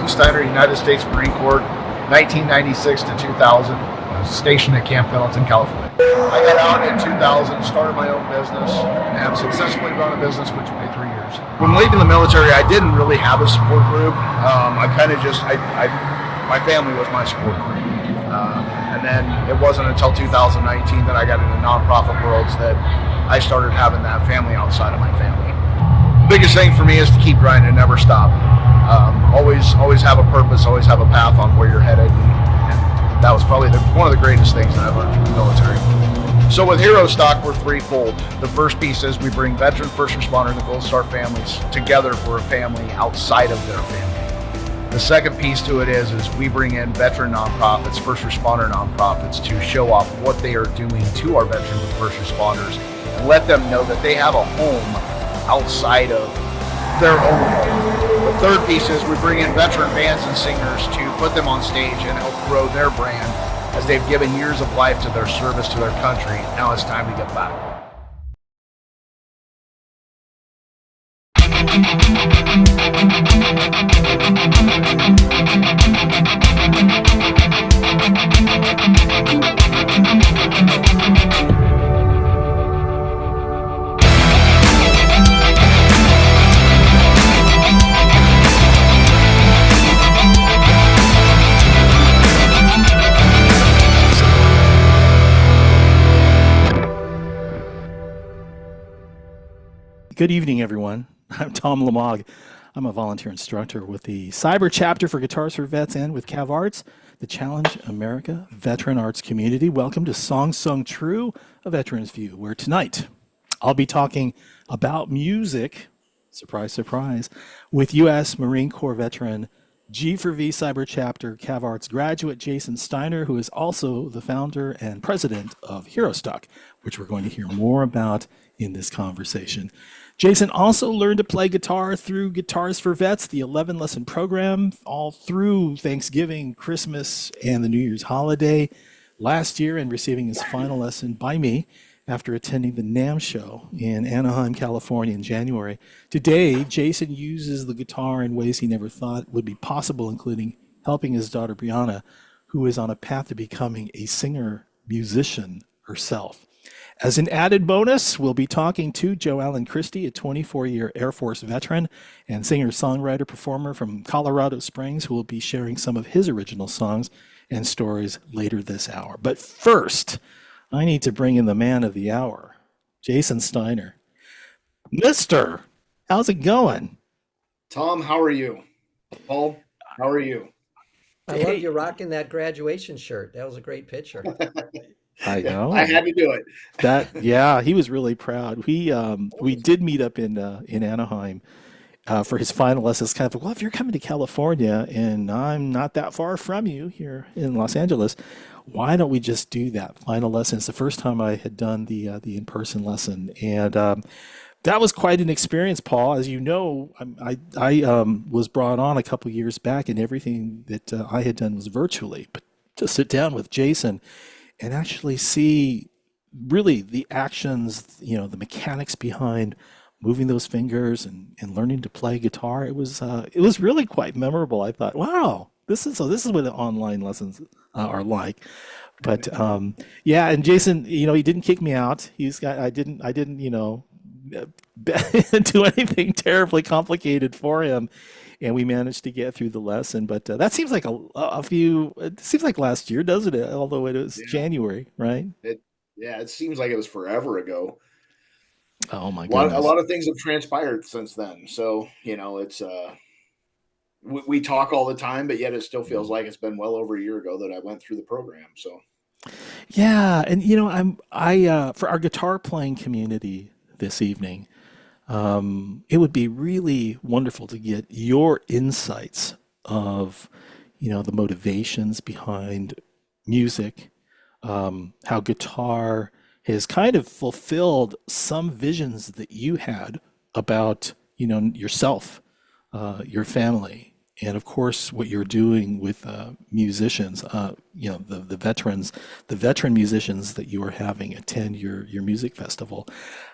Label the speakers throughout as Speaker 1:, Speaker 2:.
Speaker 1: Steiner, United States Marine Corps, 1996 to 2000. Stationed at Camp Pendleton, California. I got out in 2000, started my own business, and have successfully run a business for 23 years. When leaving the military, I didn't really have a support group. I kind of just, my family was my support group. And then it wasn't until 2019 that I got into nonprofit worlds that I started having that family outside of my family. The biggest thing for me is to keep grinding, never stop. Always have a purpose, always have a path on where you're headed. That was probably one of the greatest things that I've learned from the military. So with Herostock, we're threefold. The first piece is we bring veteran first responder and the Gold Star families together for a family outside of their family. The second piece to it is we bring in veteran nonprofits, first responder nonprofits, to show off what they are doing to our veterans and first responders and let them know that they have a home outside of their own home. The third piece is we bring in veteran bands and singers to put them on stage and help grow their brand as they've given years of life to their service to their country. Now it's time to get back.
Speaker 2: Good evening, everyone. I'm Tom Lamog. I'm a volunteer instructor with the Cyber Chapter for Guitars for Vets and with Cav Arts, the Challenge America Veteran Arts Community. Welcome to Songs Sung True, a Veteran's View, where tonight I'll be talking about music, surprise, surprise, with U.S. Marine Corps veteran G4V Cyber Chapter Cav Arts graduate Jason Steiner, who is also the founder and president of Herostock, which we're going to hear more about in this conversation. Jason also learned to play guitar through Guitars for Vets, the 11-lesson program, all through Thanksgiving, Christmas, and the New Year's holiday last year, and receiving his final lesson by me after attending the NAMM show in Anaheim, California in January. Today, Jason uses the guitar in ways he never thought would be possible, including helping his daughter Brianna, who is on a path to becoming a singer-musician herself. As an added bonus, we'll be talking to Joe Allen Christi, a 24-year Air Force veteran and singer-songwriter-performer from Colorado Springs, who will be sharing some of his original songs and stories later this hour. But first, I need to bring in the man of the hour, Jason Steiner. Mister, how's it going?
Speaker 3: Tom, how are you? Paul, how are you?
Speaker 4: I love you rocking that graduation shirt. That was a great picture.
Speaker 2: I know.
Speaker 3: I had to do it.
Speaker 2: Yeah, he was really proud. We did meet up in Anaheim for his final lesson. It's kind of like, well, if you're coming to California and I'm not that far from you here in Los Angeles, why don't we just do that final lesson? It's the first time I had done the in-person lesson, and that was quite an experience, Paul. As you know, I was brought on a couple years back, and everything that I had done was virtually. But to sit down with Jason and actually see really the actions, the mechanics behind moving those fingers and learning to play guitar, it was really quite memorable. I thought, wow, this is what the online lessons are like. But yeah, and Jason, he didn't kick me out. I didn't do anything terribly complicated for him, and we managed to get through the lesson. But that seems like it seems like last year, doesn't it? Although it was January, right?
Speaker 3: It seems like it was forever ago.
Speaker 2: Oh my goodness.
Speaker 3: A lot of things have transpired since then. So, it's we talk all the time, but yet it still feels like it's been well over a year ago that I went through the program. So
Speaker 2: yeah, and for our guitar playing community this evening, it would be really wonderful to get your insights of, the motivations behind music, how guitar has kind of fulfilled some visions that you had about, yourself, your family, and of course what you're doing with musicians, the veterans, the veteran musicians that you are having attend your music festival.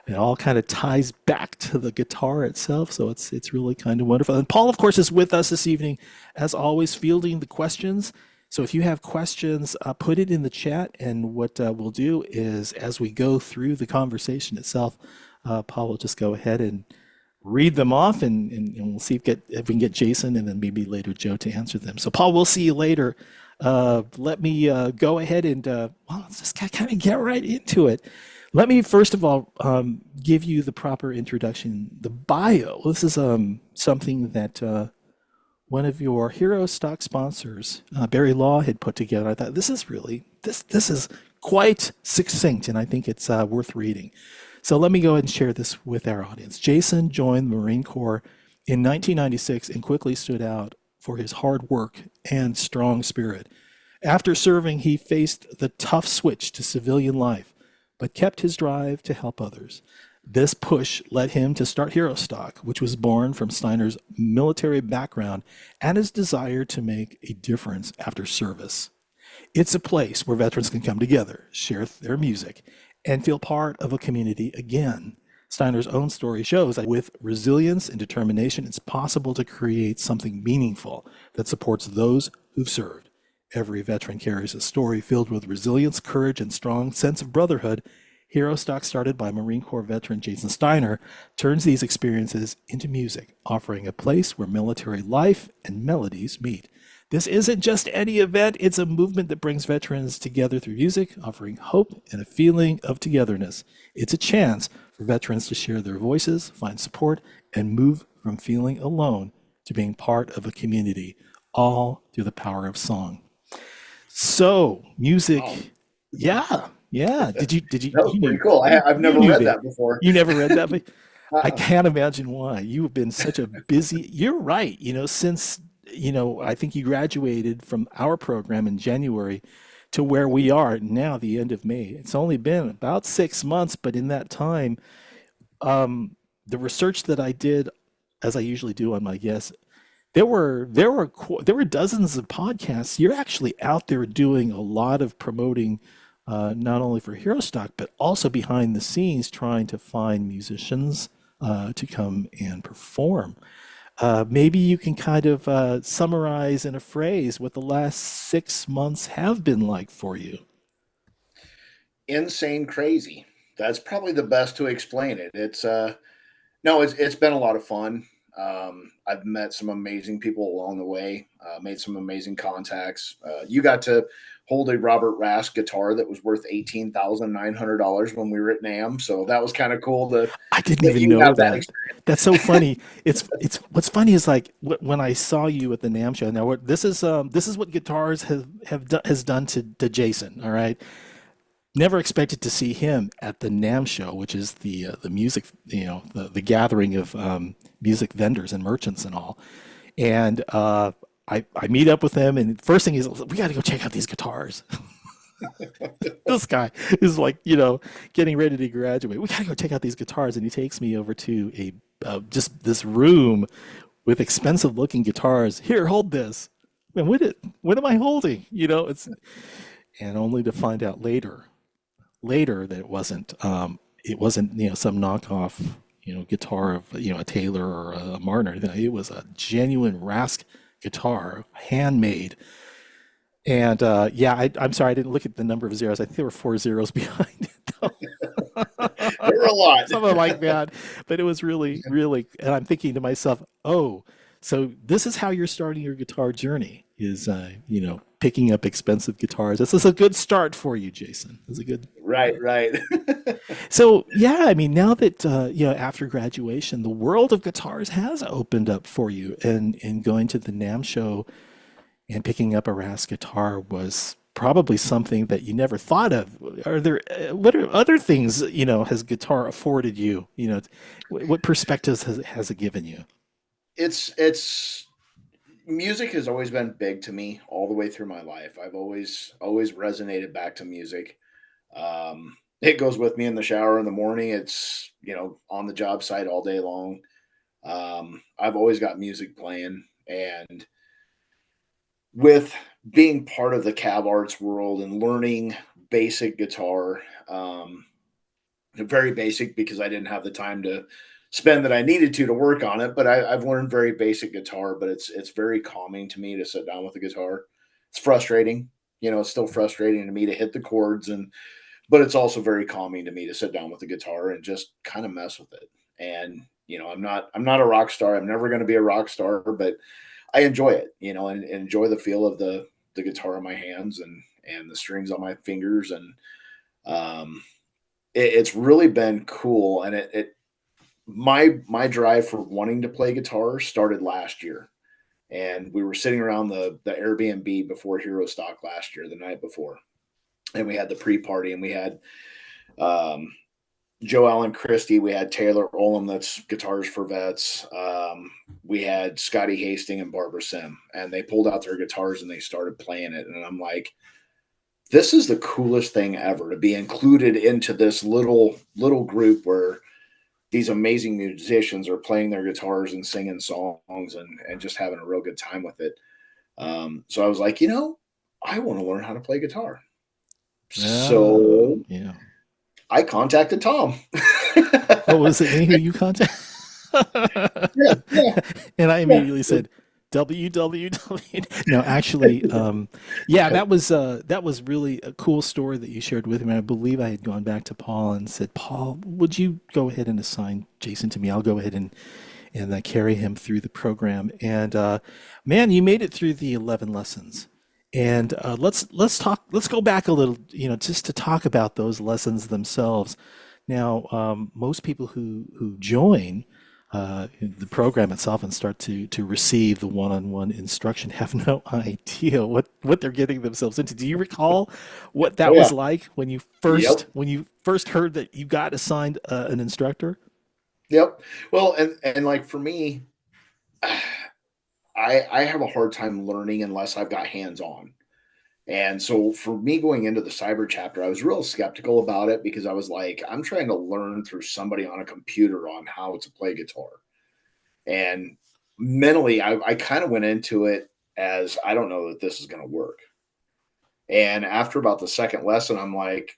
Speaker 2: It all kind of ties back to the guitar itself, so it's really kind of wonderful. And Paul, of course, is with us this evening, as always, fielding the questions. So if you have questions, put it in the chat, and what we'll do is, as we go through the conversation itself, Paul will just go ahead and read them off, and we'll see if we can get Jason and then maybe later Joe to answer them. So Paul, we'll see you later. Let me go ahead and let's just kind of get right into it. Let me first of all give you the proper introduction, the bio. This is something that one of your Herostock sponsors, Barry Law, had put together. I thought this is quite succinct, and I think it's worth reading. So let me go ahead and share this with our audience. Jason joined the Marine Corps in 1996 and quickly stood out for his hard work and strong spirit. After serving, he faced the tough switch to civilian life, but kept his drive to help others. This push led him to start Herostock, which was born from Steiner's military background and his desire to make a difference after service. It's a place where veterans can come together, share their music, and feel part of a community again. Steiner's own story shows that with resilience and determination, it's possible to create something meaningful that supports those who've served. Every veteran carries a story filled with resilience, courage, and strong sense of brotherhood. Herostock, started by Marine Corps veteran Jason Steiner, turns these experiences into music, offering a place where military life and melodies meet. This isn't just any event, it's a movement that brings veterans together through music, offering hope and a feeling of togetherness. It's a chance for veterans to share their voices, find support, and move from feeling alone to being part of a community, all through the power of song. So, music,
Speaker 3: Wow.
Speaker 2: yeah. Did you
Speaker 3: That was pretty cool. I've never read that before.
Speaker 2: You never read that? But I
Speaker 3: Uh-uh.
Speaker 2: can't imagine why. You have been such a busy, you're right, since I think you graduated from our program in January to where we are now, the end of May. It's only been about 6 months, but in that time, the research that I did, as I usually do on my guests, there were dozens of podcasts. You're actually out there doing a lot of promoting, not only for Herostock, but also behind the scenes, trying to find musicians to come and perform. Maybe you can kind of summarize in a phrase what the last 6 months have been like for you.
Speaker 3: Insane crazy. That's probably the best to explain it. It's been a lot of fun. I've met some amazing people along the way, made some amazing contacts. You got to hold a Robert Rask guitar that was worth $18,900 when we were at NAM. So that was kind of cool to
Speaker 2: I didn't
Speaker 3: let
Speaker 2: even
Speaker 3: you
Speaker 2: know
Speaker 3: have that
Speaker 2: that.
Speaker 3: experience.
Speaker 2: That's so funny. It's what's funny is like when I saw you at the NAM show. Now this is what guitars has done to Jason. All right, never expected to see him at the NAM show, which is the music, the gathering of music vendors and merchants and all. And I meet up with him, and first thing is, we got to go check out these guitars. This guy is like, getting ready to graduate. We got to go check out these guitars, and he takes me over to a just this room with expensive looking guitars. Here, hold this. And what am I holding? And only to find out later that it wasn't some knockoff guitar of a Taylor or a Martin or anything. It was a genuine Rask guitar, handmade. And I'm sorry, I didn't look at the number of zeros. I think there were 4 zeros behind it, though.
Speaker 3: There were a lot.
Speaker 2: Something like that. But it was really, really, and I'm thinking to myself, oh, so this is how you're starting your guitar journey, is picking up expensive guitars. This is a good start for you, Jason. It's a good.
Speaker 3: Right.
Speaker 2: So yeah, I mean, now that after graduation, the world of guitars has opened up for you, and going to the NAM show and picking up a Rask guitar was probably something that you never thought of. What are other things has guitar afforded you? What perspectives has it given you?
Speaker 3: It's music has always been big to me all the way through my life. I've always resonated back to music. It goes with me in the shower in the morning. It's on the job site all day long. I've always got music playing, And with being part of the Cav Arts world and learning basic guitar, very basic because I didn't have the time to spend that I needed to work on it. But I've learned very basic guitar, but it's very calming to me to sit down with the guitar. It's frustrating, it's still frustrating to me to hit the chords, but it's also very calming to me to sit down with the guitar and just kind of mess with it. And I'm not a rock star. I'm never going to be a rock star, but I enjoy it, and enjoy the feel of the guitar in my hands and the strings on my fingers, and it's really been cool. And my drive for wanting to play guitar started last year, and we were sitting around the Airbnb before Herostock last year, the night before, and we had the pre-party, and we had Joe Allen Christi, we had Taylor Olam, that's Guitars for Vets, we had Scotty Hasting and Barbara Sim, and they pulled out their guitars and they started playing it, and I'm like, this is the coolest thing ever to be included into this little group where these amazing musicians are playing their guitars and singing songs and just having a real good time with it. So I was like, I want to learn how to play guitar. So
Speaker 2: yeah,
Speaker 3: I contacted Tom.
Speaker 2: Oh, was it me who you contacted?
Speaker 3: Yeah.
Speaker 2: And I immediately said, www. No, actually, that was really a cool story that you shared with me. I believe I had gone back to Paul and said, Paul, would you go ahead and assign Jason to me? I'll go ahead and carry him through the program. And man, you made it through the 11 lessons. And let's go back a little, just to talk about those lessons themselves. Now, most people who join the program itself and start to receive the one-on-one instruction have no idea what they're getting themselves into. Do you recall what that was like when you first heard that you got assigned an instructor?
Speaker 3: Yep. Well, and like for me, I have a hard time learning unless I've got hands on. And so for me going into the cyber chapter, I was real skeptical about it because I was like, I'm trying to learn through somebody on a computer on how to play guitar. And mentally, I kind of went into it as, I don't know that this is going to work. And after about the second lesson, I'm like,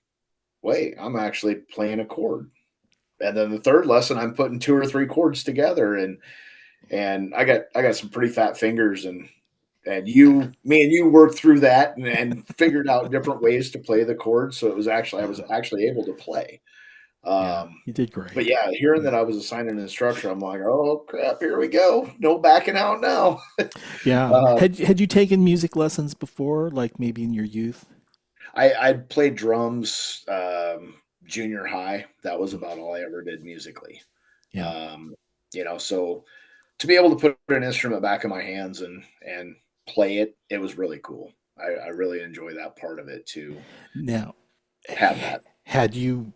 Speaker 3: wait, I'm actually playing a chord. And then the third lesson, I'm putting 2 or 3 chords together, and I got some pretty fat fingers, and me and you worked through that and figured out different ways to play the chords. So I was actually able to play.
Speaker 2: You did great.
Speaker 3: But yeah, hearing that I was assigned an instructor, I'm like, oh crap, here we go. No backing out now.
Speaker 2: Yeah. Had you taken music lessons before, like maybe in your youth?
Speaker 3: I'd played drums junior high. That was about all I ever did musically.
Speaker 2: Yeah.
Speaker 3: So to be able to put an instrument back in my hands and play it, it was really cool. I really enjoy that part of it too.
Speaker 2: Now,
Speaker 3: Have that.
Speaker 2: had you,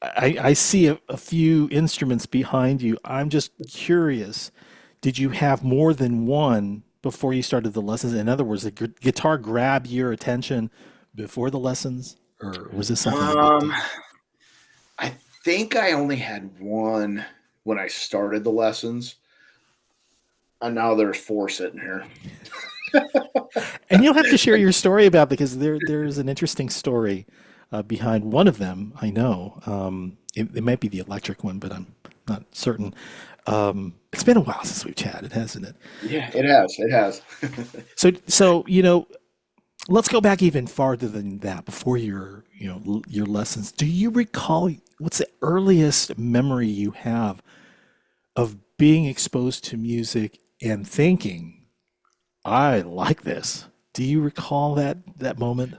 Speaker 2: I see a few instruments behind you. I'm just curious, did you have more than one before you started the lessons? In other words, the guitar grab your attention before the lessons, or was this something a bit deep?
Speaker 3: I think I only had one when I started the lessons, and now there's 4 sitting here.
Speaker 2: And you'll have to share your story about, because there's an interesting story behind one of them. I know it might be the electric one, but I'm not certain. It's been a while since we've chatted, hasn't it?
Speaker 3: Yeah, it has. It has.
Speaker 2: So let's go back even farther than that. Before your lessons, do you recall what's the earliest memory you have of being exposed to music and thinking, I like this? Do you recall that moment?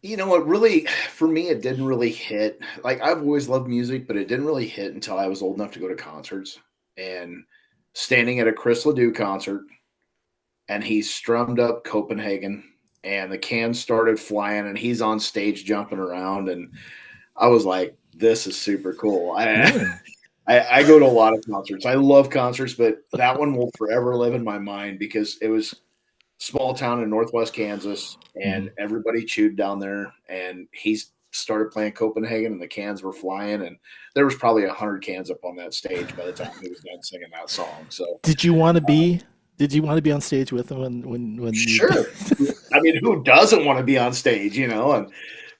Speaker 3: It really, for me, it didn't really hit. Like, I've always loved music, but it didn't really hit until I was old enough to go to concerts. And standing at a Chris Ledoux concert, and he strummed up Copenhagen, and the cans started flying, and he's on stage jumping around, and I was like, this is super cool. I go to a lot of concerts. I love concerts, but that one will forever live in my mind because it was small town in Northwest Kansas, and everybody chewed down there, and he started playing Copenhagen, and the cans were flying, and there was probably 100 cans up on that stage by the time he was done singing that song. So
Speaker 2: Did you want to be Did you want to be on stage with them when
Speaker 3: Sure. I mean, who doesn't want to be on stage, and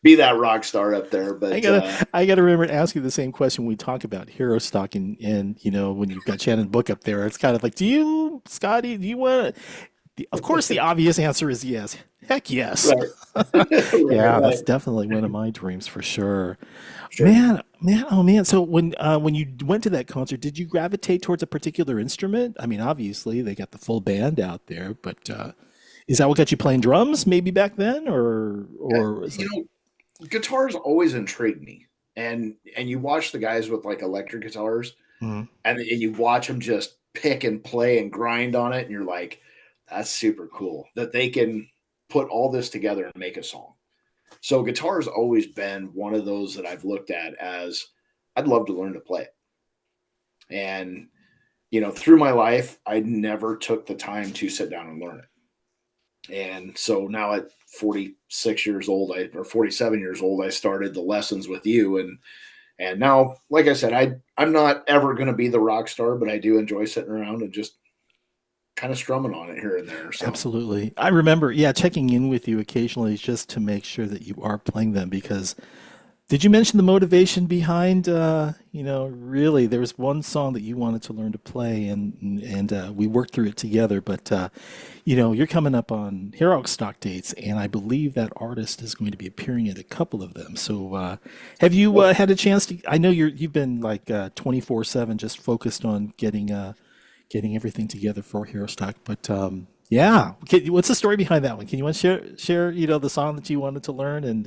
Speaker 3: be that rock star up there? But
Speaker 2: I gotta remember to ask you the same question when we talk about Herostock and when you've got Shannon Book up there. It's kind of like, Scotty, do you want to? Of course, the obvious answer is yes. Heck yes.
Speaker 3: Right.
Speaker 2: Yeah,
Speaker 3: Right.
Speaker 2: that's definitely one of my dreams for sure.
Speaker 3: Sure.
Speaker 2: Man, oh man. So when you went to that concert, did you gravitate towards a particular instrument? I mean, obviously they got the full band out there, but is that what got you playing drums maybe back then, or was it?
Speaker 3: Guitars always intrigued me, and you watch the guys with like electric guitars,
Speaker 2: Mhm.
Speaker 3: and you watch them just pick and play and grind on it, and you're like, that's super cool that they can put all this together and make a song. So guitar's always been one of those that I've looked at as I'd love to learn to play it. And through my life, I never took the time to sit down and learn it. And so now at 46 years old, or 47 years old, I started the lessons with you. And now, like I said, I'm not ever going to be the rock star, but I do enjoy sitting around and just kind of strumming on it here and there. So.
Speaker 2: Absolutely. I remember, checking in with you occasionally just to make sure that you are playing them because did you mention the motivation behind, really there was one song that you wanted to learn to play and we worked through it together, but you're coming up on Herostock dates and I believe that artist is going to be appearing at a couple of them. So have you had a chance to, I know you've been like 24/7 just focused on getting everything together for Herostock, but what's the story behind that one? Can you want to share the song that you wanted to learn and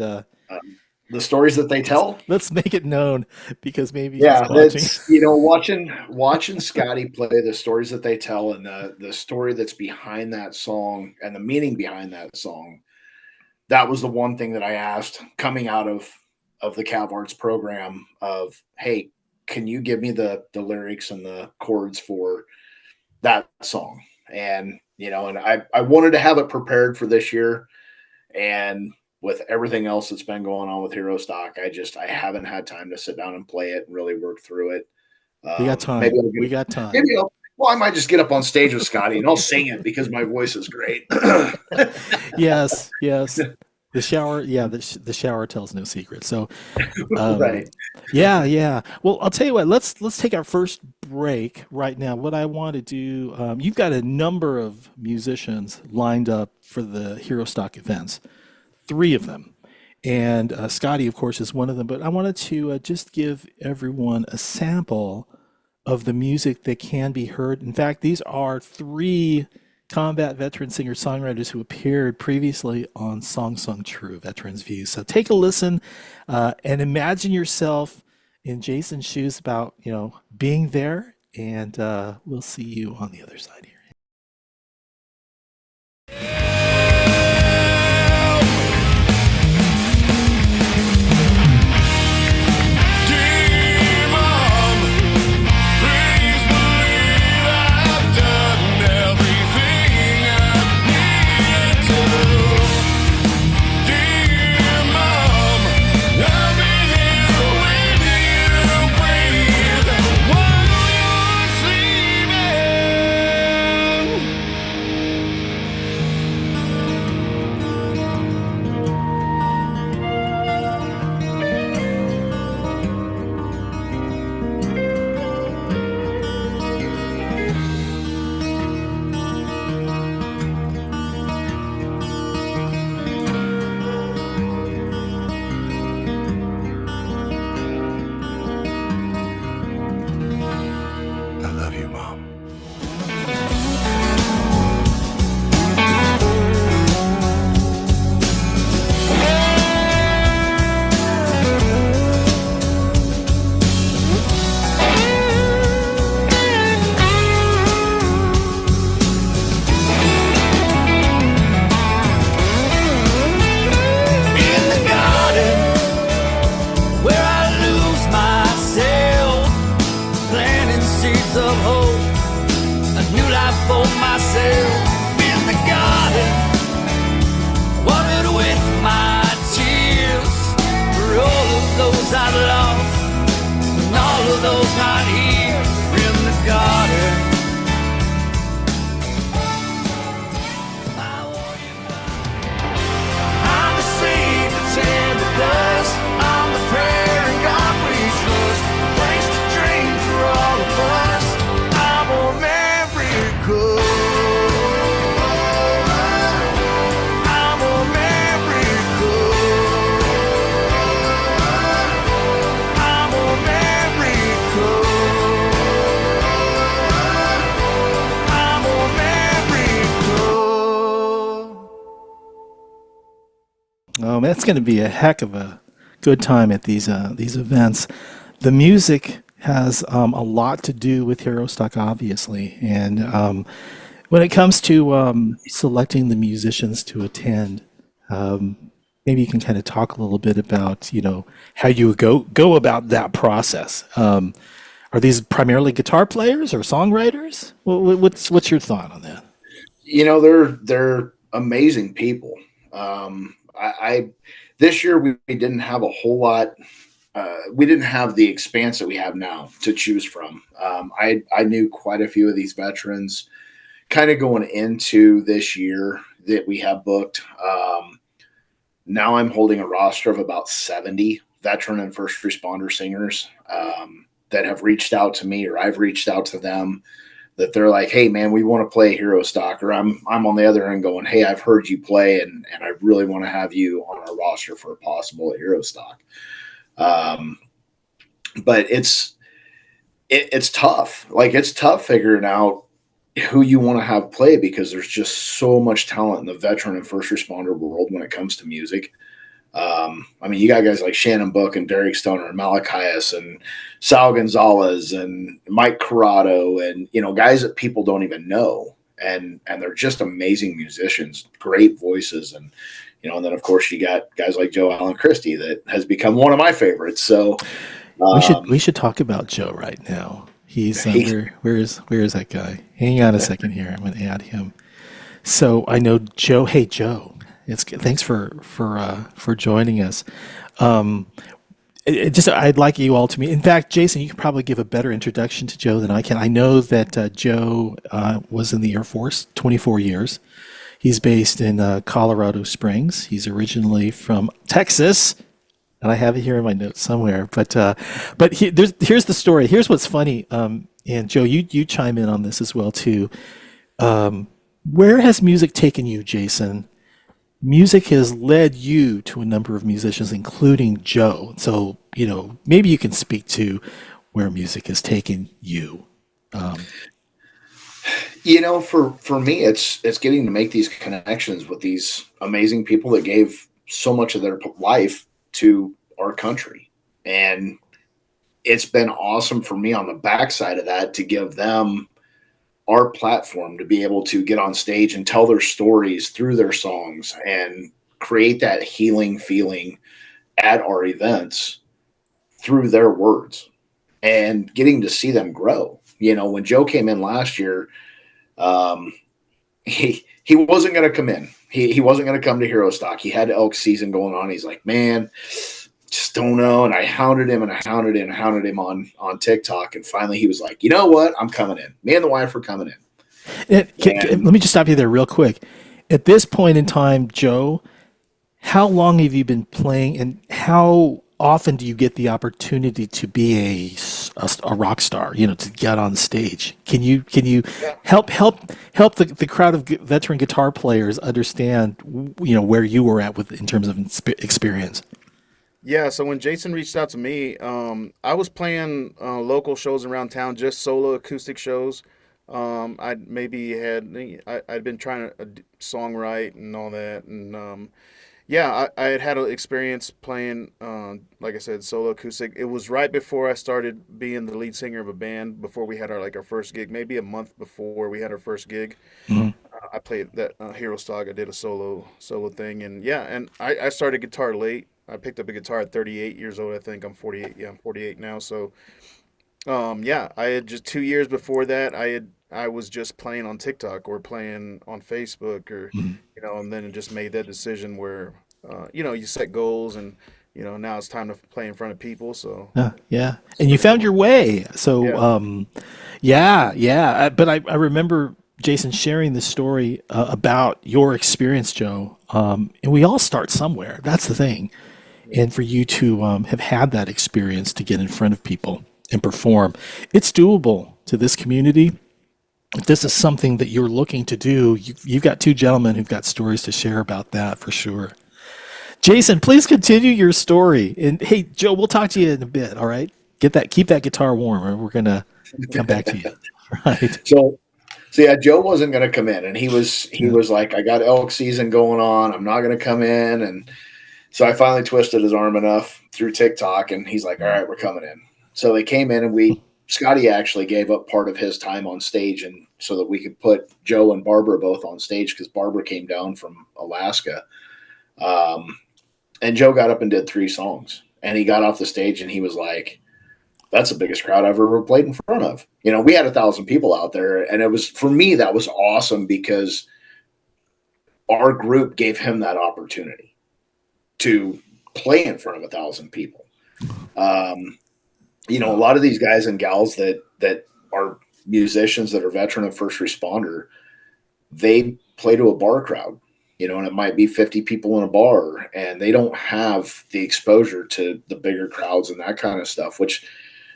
Speaker 3: the stories that they tell.
Speaker 2: Let's make it known because maybe
Speaker 3: he's
Speaker 2: watching.
Speaker 3: Watching Scotty play, the stories that they tell and the story that's behind that song and the meaning behind that song. That was the one thing that I asked coming out of the Cav Arts program of, hey, can you give me the lyrics and the chords for that song? And and I wanted to have it prepared for this year, and with everything else that's been going on with Herostock, I haven't had time to sit down and play it and really work through it.
Speaker 2: We got time. We got time.
Speaker 3: I might just get up on stage with Scotty and I'll sing it because my voice is great.
Speaker 2: Yes. The shower, the shower tells no secret. So,
Speaker 3: right.
Speaker 2: Yeah. Well, I'll tell you what. Let's take our first break right now. What I want to do, you've got a number of musicians lined up for the Herostock events, 3 of them, and Scotty, of course, is one of them. But I wanted to just give everyone a sample of the music that can be heard. In fact, these are 3 combat veteran singer-songwriters who appeared previously on Song Sung True, Veterans View. So take a listen and imagine yourself in Jason's shoes about, being there, and we'll see you on the other side here. that's going to be a heck of a good time at these events. The music has a lot to do with Herostock, obviously, and when it comes to selecting the musicians to attend, maybe you can kind of talk a little bit about how you go about that process. Are these primarily guitar players or songwriters? What's your thought on that?
Speaker 3: They're amazing people. I this year we didn't have a whole lot. We didn't have the expanse that we have now to choose from. I knew quite a few of these veterans kind of going into this year that we have booked. Now I'm holding a roster of about 70 veteran and first responder singers that have reached out to me, or I've reached out to them, that they're like, hey man, we want to play Herostock, or I'm on the other end going, hey, I've heard you play and I really want to have you on our roster for a possible at Herostock. But it's tough. Like, it's tough figuring out who you want to have play, because there's just so much talent in the veteran and first responder world when it comes to music. I mean, you got guys like Shannon Book and Derek Stoner and Malachias and Sal Gonzalez and Mike Corrado, and guys that people don't even know, and they're just amazing musicians, great voices, and and then of course you got guys like Joe Allen Christi that has become one of my favorites. So
Speaker 2: we should talk about Joe right now. He's where is that guy? Hang on a second here. I'm going to add him. So I know Joe. Hey Joe, thanks for joining us. I'd like you all to meet. In fact, Jason, you can probably give a better introduction to Joe than I can. I know that Joe was in the Air Force 24 years. He's based in Colorado Springs. He's originally from Texas, and I have it here in my notes somewhere. But here's the story. Here's what's funny. And Joe, you chime in on this as well too. Where has music taken you, Jason? Music has led you to a number of musicians, including Joe. So maybe you can speak to where music has taken you.
Speaker 3: For me, it's getting to make these connections with these amazing people that gave so much of their life to our country. And it's been awesome for me on the backside of that to give them our platform to be able to get on stage and tell their stories through their songs and create that healing feeling at our events through their words, and getting to see them grow. When Joe came in last year, he wasn't going to come in. He wasn't going to come to Herostock. He had elk season going on. He's like, man, just don't know. And I hounded him on TikTok. And finally he was like, you know what? I'm coming in. Me and the wife are coming in.
Speaker 2: Let me just stop you there real quick. At this point in time, Joe, how long have you been playing, and how often do you get the opportunity to be a rock star, to get on stage? Can you help the crowd of veteran guitar players understand, where you were at in terms of experience?
Speaker 5: Yeah, so when Jason reached out to me, I was playing local shows around town, just solo acoustic shows. I'd been trying to songwrite and all that, and I had an experience playing, like I said, solo acoustic. It was right before I started being the lead singer of a band, before we had our first gig, maybe a month before we had our first gig. Mm-hmm. I played that Herostock. I did a solo thing, and I started guitar late. I picked up a guitar at 38 years old. I think I'm 48. Yeah, I'm 48 now. So, I had just 2 years before that. I was just playing on TikTok or playing on Facebook, or and then it just made that decision where you set goals, and now it's time to play in front of people. So
Speaker 2: and you found your way. So but I remember Jason sharing the story about your experience, Joe. And we all start somewhere. That's the thing. And for you to have had that experience to get in front of people and perform, it's doable to this community. If this is something that you're looking to do, you've got two gentlemen who've got stories to share about that for sure. Jason, please continue your story. And hey, Joe, we'll talk to you in a bit. All right, keep that guitar warm, or we're gonna come back to you. Right.
Speaker 3: So yeah, Joe wasn't going to come in, and he was like, I got elk season going on. I'm not going to come in. And So I finally twisted his arm enough through TikTok, and he's like, all right, we're coming in. So they came in, and Scotty actually gave up part of his time on stage, and so that we could put Joe and Barbara both on stage, because Barbara came down from Alaska. And Joe got up and did 3 songs, and he got off the stage and he was like, that's the biggest crowd I've ever played in front of. You know, we had 1,000 people out there, and it was, for me, that was awesome, because our group gave him that opportunity to play in front of 1,000 people. You know, a lot of these guys and gals that are musicians that are veteran and first responder, they play to a bar crowd, you know, and it might be 50 people in a bar, and they don't have the exposure to the bigger crowds and that kind of stuff, which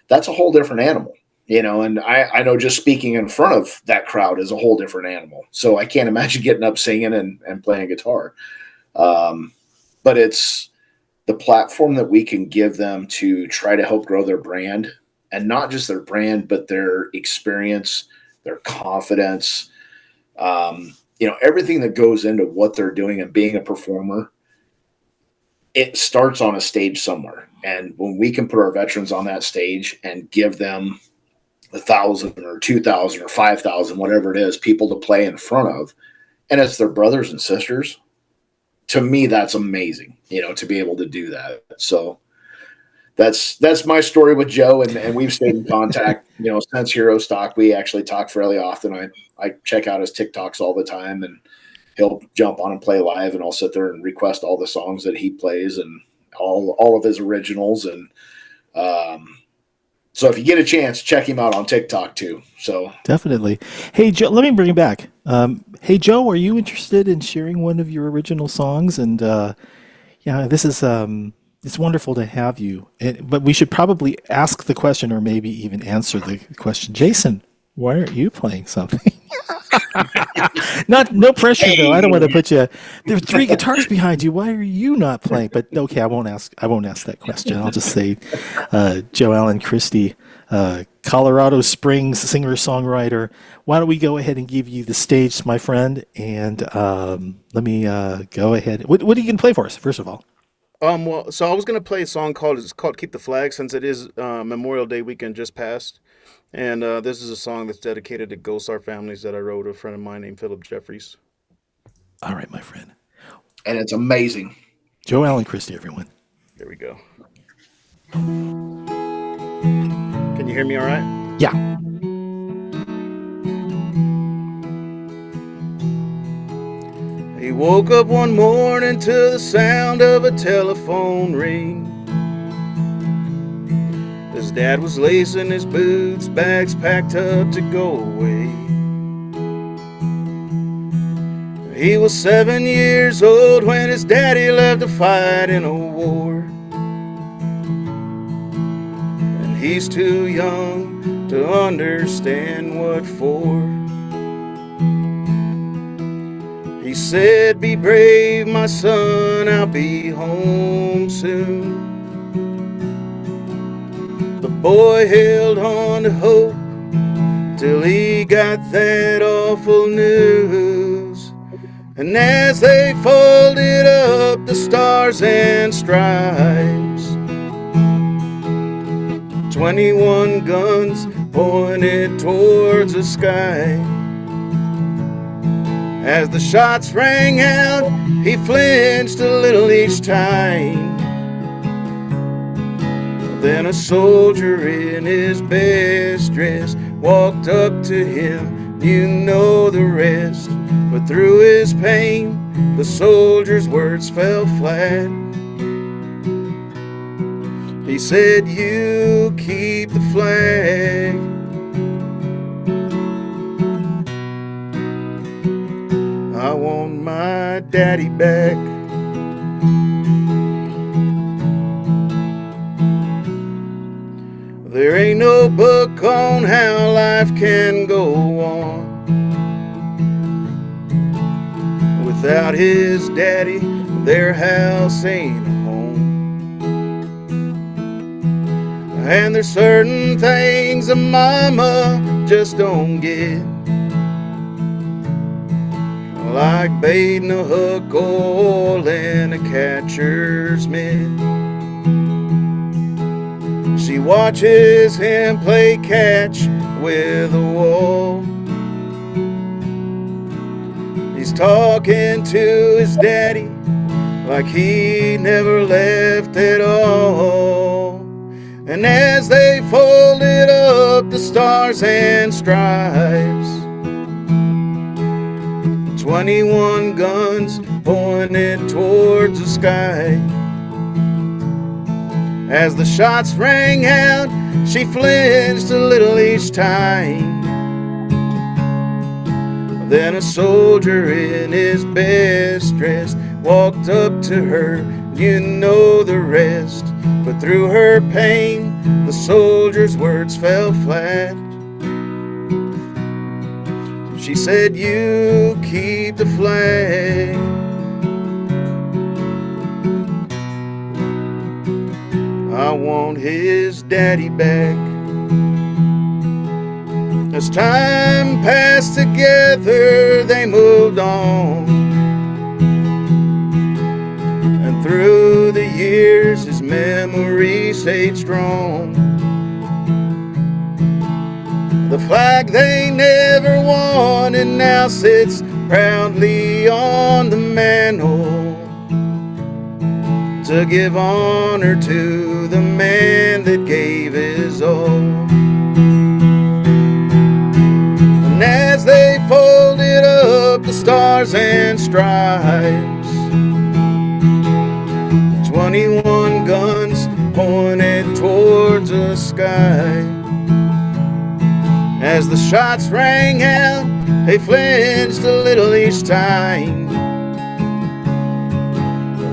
Speaker 3: that's a whole different animal, you know. And I know just speaking in front of that crowd is a whole different animal. So I can't imagine getting up singing and playing guitar. But it's the platform that we can give them to try to help grow their brand, and not just their brand, but their experience, their confidence, you know, everything that goes into what they're doing and being a performer. It starts on a stage somewhere. And when we can put our veterans on that stage and give them 1,000 or 2,000 or 5,000, whatever it is, people to play in front of, and it's their brothers and sisters, to me, that's amazing, you know, to be able to do that. So that's my story with Joe, and we've stayed in contact, you know, since Herostock. We actually talk fairly often. I check out his TikToks all the time, and he'll jump on and play live, and I'll sit there and request all the songs that he plays and all of his originals. And so if you get a chance, check him out on TikTok too. So
Speaker 2: Definitely. Hey, Joe, let me bring it back. Hey, Joe, are you interested in sharing one of your original songs? And yeah, this is it's wonderful to have you. But we should probably ask the question, or maybe even answer the question. Jason, why aren't you playing something? No pressure though. I don't want to put you. There are 3 guitars behind you. Why are you not playing? But okay, I won't ask that question. I'll just say, Joe Allen Christi, Colorado Springs singer-songwriter. Why don't we go ahead and give you the stage, my friend? And let me go ahead. What are you going to play for us, first of all?
Speaker 5: Well, so I was gonna play a song called "Keep the Flag," since it is Memorial Day weekend just passed, and this is a song that's dedicated to Ghost Star families that I wrote with a friend of mine named Philip Jeffries.
Speaker 2: All right, my friend.
Speaker 3: And it's amazing.
Speaker 2: Joe Allen Christi, everyone.
Speaker 5: There we go. Can you hear me all right?
Speaker 2: Yeah.
Speaker 5: He woke up one morning to the sound of a telephone ring. His dad was lacing his boots, bags packed up to go away. He was 7 years old when his daddy left to fight in a war. And he's too young to understand what for. He said, "Be brave, my son, I'll be home soon." The boy held on to hope till he got that awful news. And as they folded up the stars and stripes, 21 guns pointed towards the sky. As the shots rang out, he flinched a little each time. Then a soldier in his best dress walked up to him, you know the rest. But through his pain, the soldier's words fell flat. He said, "You keep the flag." I want my daddy back. There ain't no book on how life can go on without his daddy. Their house ain't a home. And there's certain things a mama just don't get, like baiting a hook, oil, and a catch fisher's mitt. She watches him play catch with a wall. He's talking to his daddy like he never left at all. And as they folded up the stars and stripes, 21 guns pointed towards the sky. As the shots rang out, she flinched a little each time. Then a soldier in his best dress walked up to her, you know the rest. But through her pain, the soldier's words fell flat. She said, you keep the flag. I want his daddy back. As time passed together, they moved on. And through the years, his memory stayed strong. The flag they never wanted now sits proudly on the mantle to give honor to the man that gave his all. And as they folded up the stars and stripes, 21 guns pointed towards the sky. As the shots rang out, they flinched a little each time.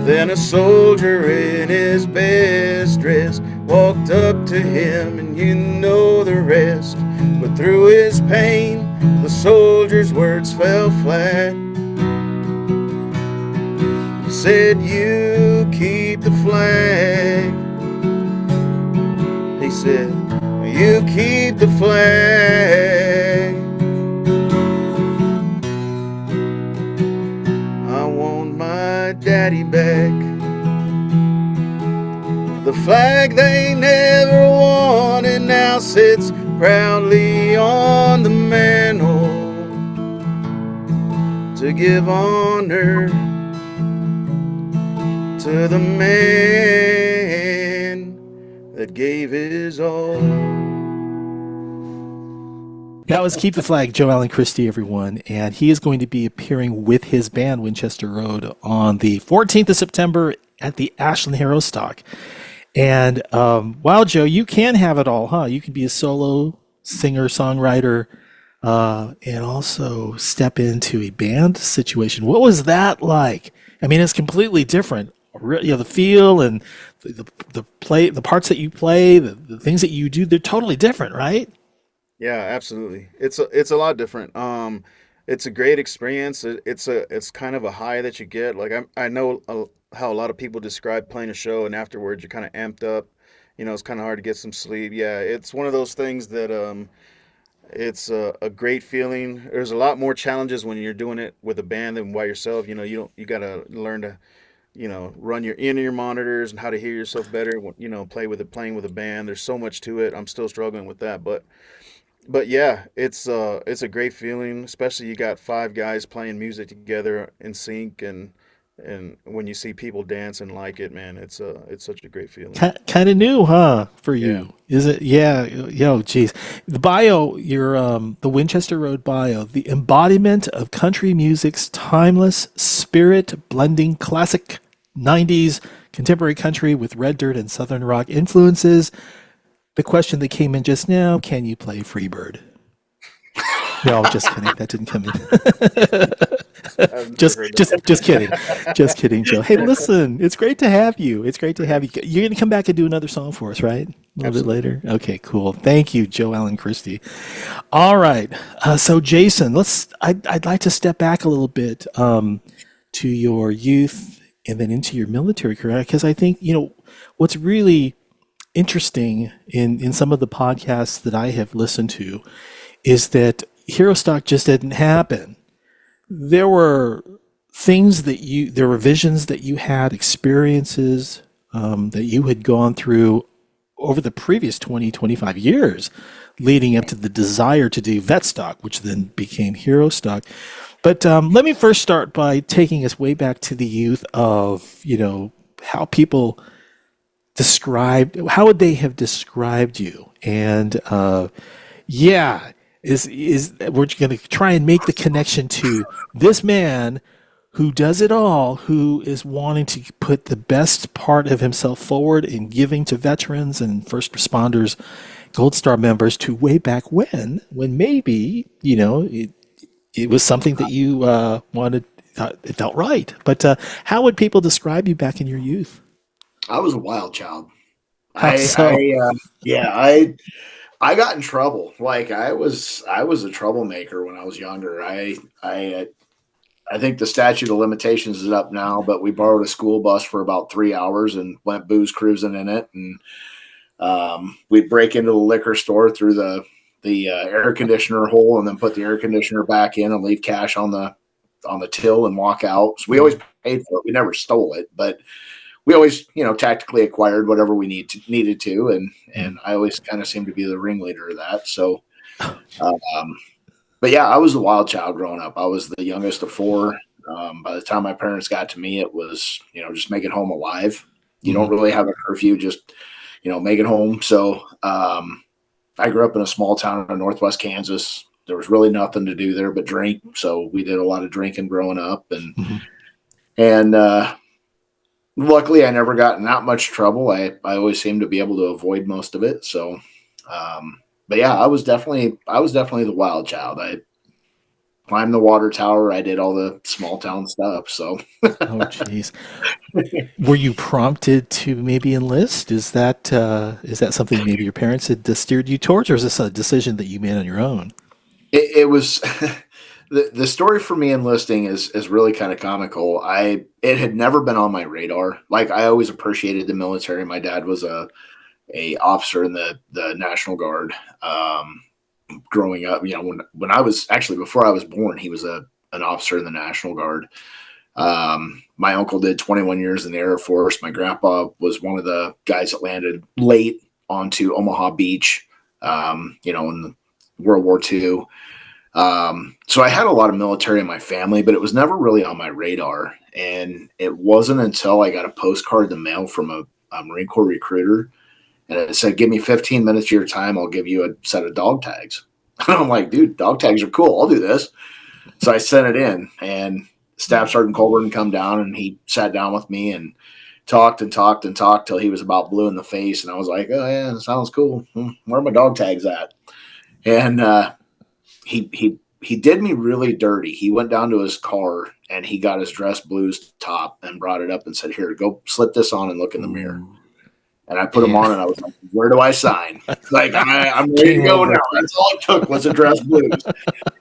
Speaker 5: Then a soldier in his best dress walked up to him, and you know the rest. But through his pain, the soldier's words fell flat. He said, you keep the flag. He said, you keep the flag. I want my daddy back. The flag they never wanted now sits proudly on the mantle to give honor to the man that gave his all.
Speaker 2: That was Keep the Flag, Joe Allen Christi, everyone. And he is going to be appearing with his band, Winchester Road, on the 14th of September at the Ashland Herostock. And, wow, Joe, you can have it all, huh? You can be a solo singer, songwriter, and also step into a band situation. What was that like? I mean, it's completely different. You know, the feel and the play, the parts that you play, the things that you do, they're totally different, right?
Speaker 5: Yeah, absolutely. It's a lot different. It's a great experience. It's kind of a high that you get. Like I know how a lot of people describe playing a show and afterwards you're kind of amped up. You know, it's kind of hard to get some sleep. Yeah, it's one of those things that it's a great feeling. There's a lot more challenges when you're doing it with a band than by yourself. You know, you got to learn to, you know, run your in-ear monitors and how to hear yourself better. You know, playing with a band. There's so much to it. I'm still struggling with that, but yeah, it's a great feeling, especially you got five guys playing music together in sync, and when you see people dance and like it, man, it's such a great feeling.
Speaker 2: Kind of new, huh, for you? Yeah. Is it? Yeah. Yo, geez. The bio, your the Winchester Road bio, the embodiment of country music's timeless spirit, blending classic 90s contemporary country with red dirt and southern rock influences. The question that came in just now, can you play Freebird? No, just kidding. That didn't come in. just kidding. Just kidding, Joe. Hey, listen, it's great to have you. It's great to have you. You're going to come back and do another song for us, right? A little bit later? Okay, cool. Thank you, Joe Allen Christi. All right. So, Jason, I'd like to step back a little bit to your youth and then into your military career, because I think, you know, what's really interesting in some of the podcasts that I have listened to is that Herostock just didn't happen. There were things there were visions that you had, experiences that you had gone through over the previous 20, 25 years leading up to the desire to do vet stock, which then became Herostock. But let me first start by taking us way back to the youth of, how people how would they have described you? And we're going to try and make the connection to this man who does it all, who is wanting to put the best part of himself forward in giving to veterans and first responders, Gold Star members, to way back when maybe, it was something that you wanted, it felt right. But how would people describe you back in your youth?
Speaker 3: I was a wild child.
Speaker 2: How so?
Speaker 3: I got in trouble. Like I was a troublemaker when I was younger. I think the statute of limitations is up now, but we borrowed a school bus for about 3 hours and went booze cruising in it. And we'd break into the liquor store through the air conditioner hole and then put the air conditioner back in and leave cash on the till and walk out. So we always paid for it. We never stole it, but we always, tactically acquired whatever we needed to. And I always kind of seemed to be the ringleader of that. So, but yeah, I was the wild child growing up. I was the youngest of four. By the time my parents got to me, it was, just make it home alive. You don't really have a curfew, just, make it home. So I grew up in a small town in northwest Kansas. There was really nothing to do there but drink. So we did a lot of drinking growing up. And luckily I never got in that much trouble. I always seemed to be able to avoid most of it. So, but yeah, I was definitely the wild child. I climbed the water tower. I did all the small town stuff. So,
Speaker 2: oh, geez. Were you prompted to maybe enlist? Is that something maybe your parents had steered you towards, or is this a decision that you made on your own?
Speaker 3: It was the story for me enlisting is really kind of comical. It had never been on my radar. Like I always appreciated the military. My dad was a officer in the National Guard. Growing up, when I was actually before I was born, he was an officer in the National Guard. My uncle did 21 years in the Air Force. My grandpa was one of the guys that landed late onto Omaha Beach, in the World War II. So I had a lot of military in my family, but it was never really on my radar. And it wasn't until I got a postcard in the mail from a Marine Corps recruiter, and it said, "Give me 15 minutes of your time. I'll give you a set of dog tags." And I'm like, "Dude, dog tags are cool. I'll do this." So I sent it in, and Staff Sergeant Colburn come down, and he sat down with me and talked till he was about blue in the face. And I was like, "Oh yeah, that sounds cool. Where are my dog tags at?" And he did me really dirty. He went down to his car and he got his dress blues top and brought it up and said, "Here, go slip this on and look in the mirror." And I put him on and I was like, "Where do I sign?" Like, I'm ready to go now. That's all it took was a dress blues.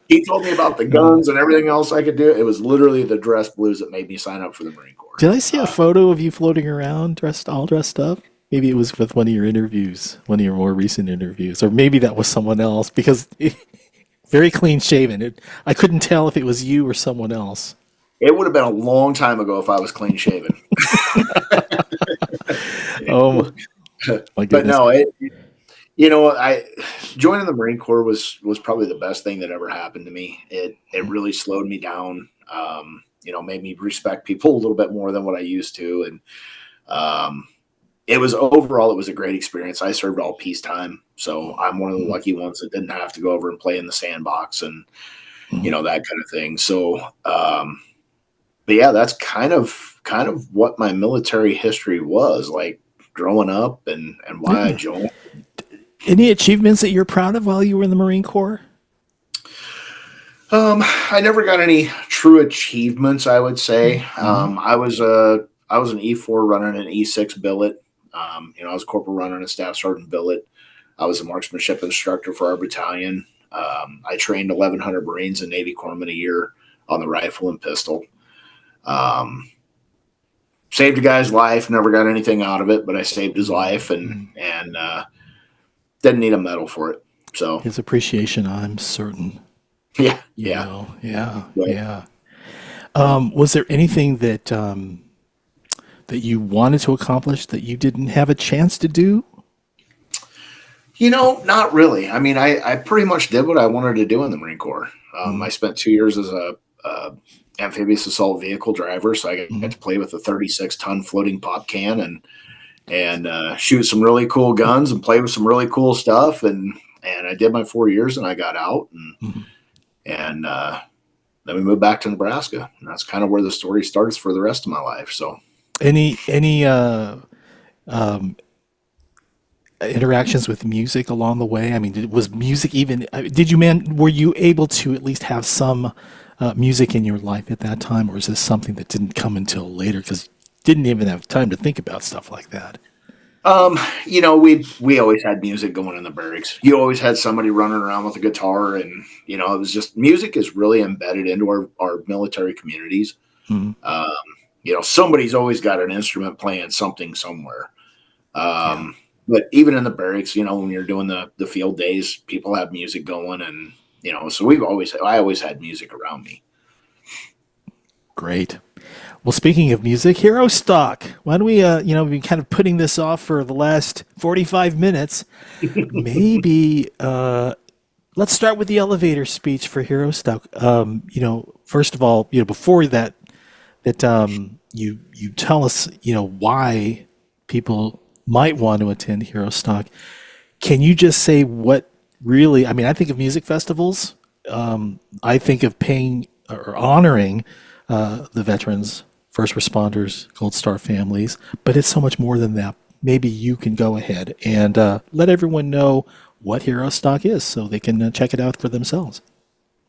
Speaker 3: He told me about the guns and everything else I could do. It was literally the dress blues that made me sign up for the Marine Corps.
Speaker 2: Did I see a photo of you floating around all dressed up? Maybe it was with one of your interviews, one of your more recent interviews, or maybe that was someone else, because very clean shaven. I couldn't tell if it was you or someone else.
Speaker 3: It would have been a long time ago if I was clean shaven.
Speaker 2: Oh my goodness.
Speaker 3: But no, I joining the Marine Corps was probably the best thing that ever happened to me. It really slowed me down. Made me respect people a little bit more than what I used to. And it was a great experience. I served all peacetime. So I'm one of the lucky ones that didn't have to go over and play in the sandbox and, that kind of thing. So, but yeah, that's kind of what my military history was like growing up and why I joined.
Speaker 2: Any achievements that you're proud of while you were in the Marine Corps?
Speaker 3: I never got any true achievements, I would say. I was an E4 running an E6 billet. I was a corporal running a staff sergeant billet. I was a marksmanship instructor for our battalion. I trained 1,100 Marines and Navy corpsmen a year on the rifle and pistol. Saved a guy's life, never got anything out of it, but I saved his life and didn't need a medal for it. So
Speaker 2: his appreciation, I'm certain.
Speaker 3: Yeah.
Speaker 2: Yeah. Was there anything that that you wanted to accomplish that you didn't have a chance to do?
Speaker 3: Not really. I mean, I pretty much did what I wanted to do in the Marine Corps. I spent 2 years as a amphibious assault vehicle driver, so I got to play with a 36-ton floating pop can and shoot some really cool guns and play with some really cool stuff. And I did my 4 years, and I got out, and then we moved back to Nebraska, and that's kind of where the story starts for the rest of my life. So,
Speaker 2: any interactions with music along the way? I mean, was music even? Were you able to at least have some music in your life at that time, or is this something that didn't come until later because you didn't even have time to think about stuff like that?
Speaker 3: We always had music going in the barracks. You always had somebody running around with a guitar, and it was just music is really embedded into our military communities. Somebody's always got an instrument playing something somewhere. But even in the barracks, when you're doing the field days, people have music going, and so I always had music around me.
Speaker 2: Great. Well, speaking of music, Herostock. Why don't we, we've been kind of putting this off for the last 45 minutes. Maybe let's start with the elevator speech for Herostock. First of all, before that you tell us, why people might want to attend Herostock. Can you just say what really? I mean, I think of music festivals. I think of paying or honoring the veterans, first responders, Gold Star families, but it's so much more than that. Maybe you can go ahead and let everyone know what Herostock is so they can check it out for themselves.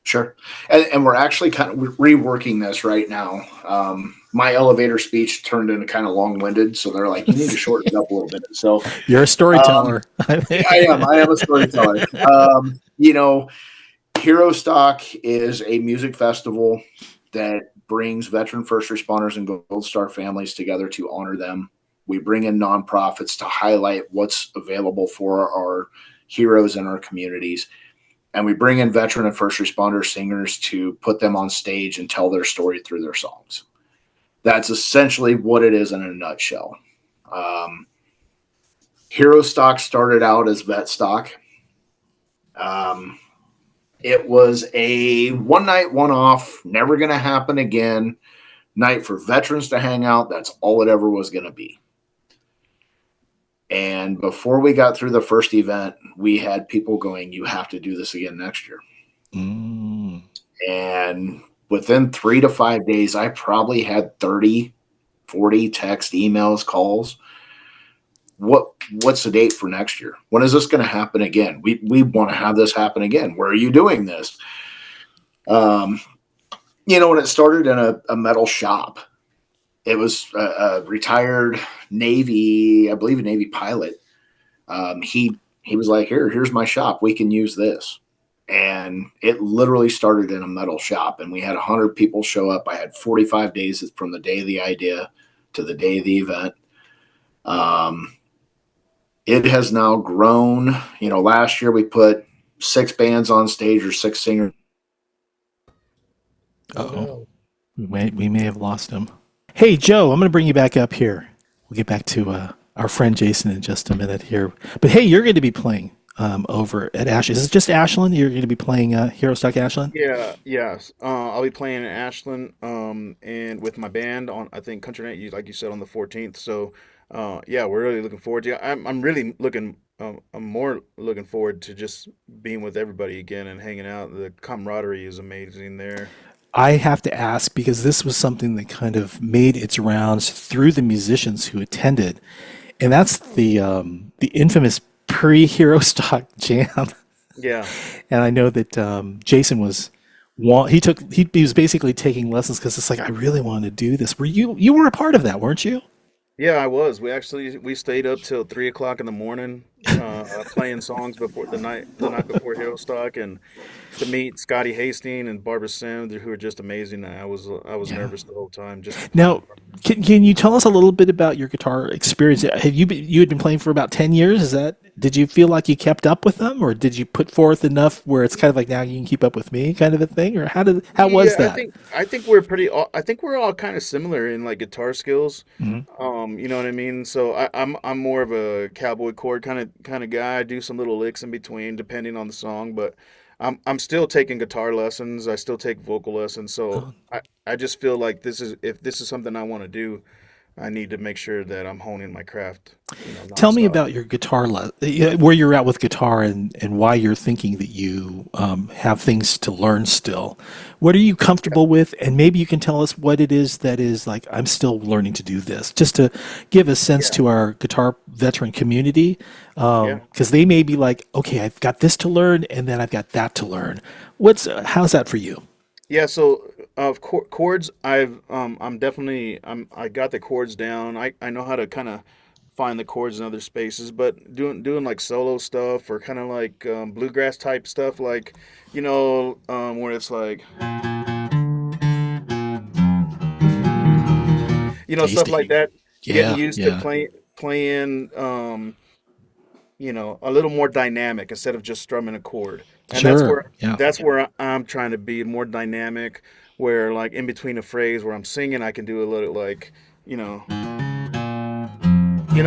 Speaker 3: Sure. And we're actually kind of reworking this right now. My elevator speech turned into kind of long-winded, so they're like, you need to shorten it up a little bit. So
Speaker 2: you're a storyteller.
Speaker 3: I am a storyteller. Herostock is a music festival that brings veteran first responders and Gold Star families together to honor them. We bring in nonprofits to highlight what's available for our heroes in our communities. And we bring in veteran and first responder singers to put them on stage and tell their story through their songs. That's essentially what it is in a nutshell. Herostock started out as Vet Stock. It was a one-night, one-off, never going to happen again night for veterans to hang out. That's all it ever was going to be. And before we got through the first event, we had people going, you have to do this again next year. And within 3 to 5 days, I probably had 30, 40 text, emails, calls. What's the date for next year? When is this going to happen again? We want to have this happen again. Where are you doing this? And it started in a metal shop. It was a retired Navy, I believe a Navy pilot. He was like, here's my shop. We can use this. And it literally started in a metal shop, and we had 100 people show up. I had 45 days from the day of the idea to the day of the event. It has now grown. Last year we put 6 bands on stage or 6 singers.
Speaker 2: Uh-oh. We may have lost him. Hey, Joe, I'm going to bring you back up here. We'll get back to our friend Jason in just a minute here. But hey, you're going to be playing over at Ashland. Is it just Ashland? You're going to be playing Herostock Ashland?
Speaker 5: Yes. I'll be playing in Ashland and with my band on, I think, Country Night, like you said, on the 14th. So, we're really looking forward to it. I'm really looking I'm more looking forward to just being with everybody again and hanging out. The camaraderie is amazing there.
Speaker 2: I have to ask because this was something that kind of made its rounds through the musicians who attended, and that's the infamous pre-Herostock jam.
Speaker 5: Yeah.
Speaker 2: And I know that Jason was he was basically taking lessons because it's like I really want to do this. You were a part of that, weren't you?
Speaker 5: Yeah, I was. We stayed up till 3 o'clock in the morning, playing songs before the night before Herostock, and to meet Scotty Hastings and Barbara Sims, who are just amazing. I was nervous the whole time.
Speaker 2: Now, can you tell us a little bit about your guitar experience? You had been playing for about 10 years? Is that did you feel like you kept up with them, or did you put forth enough where it's kind of like now you can keep up with me kind of a thing, or how was
Speaker 5: Yeah,
Speaker 2: that?
Speaker 5: I think we're pretty. I think we're all kind of similar in like guitar skills.
Speaker 2: Mhm.
Speaker 5: You know what I mean. So I'm more of a cowboy chord kind of guy. I do some little licks in between depending on the song, but I'm still taking guitar lessons. I still take vocal lessons. So
Speaker 2: Oh,
Speaker 5: I just feel like if this is something I want to do, I need to make sure that I'm honing my craft,
Speaker 2: tell me
Speaker 5: nonstop.
Speaker 2: about your where you're at with guitar, and why you're thinking that you have things to learn still. What are you comfortable with? And maybe you can tell us what it is that is like, I'm still learning to do this, just to give a sense
Speaker 5: Yeah,
Speaker 2: to our guitar veteran community.
Speaker 5: yeah.
Speaker 2: Because they may be like, okay, I've got this to learn, and then I've got that to learn. How's that for you?
Speaker 5: Yeah, so chords, I'm definitely I got the chords down. I know how to kind of find the chords in other spaces, but doing like solo stuff or kind of like bluegrass type stuff, like where it's like stuff like
Speaker 2: Tasty.
Speaker 5: that. Getting
Speaker 2: Yeah,
Speaker 5: used to
Speaker 2: yeah.
Speaker 5: playing a little more dynamic instead of just strumming a chord. And
Speaker 2: Sure. Yeah.
Speaker 5: that's where I'm trying to be more dynamic, where like in between a phrase where I'm singing, I can do a little like, you know,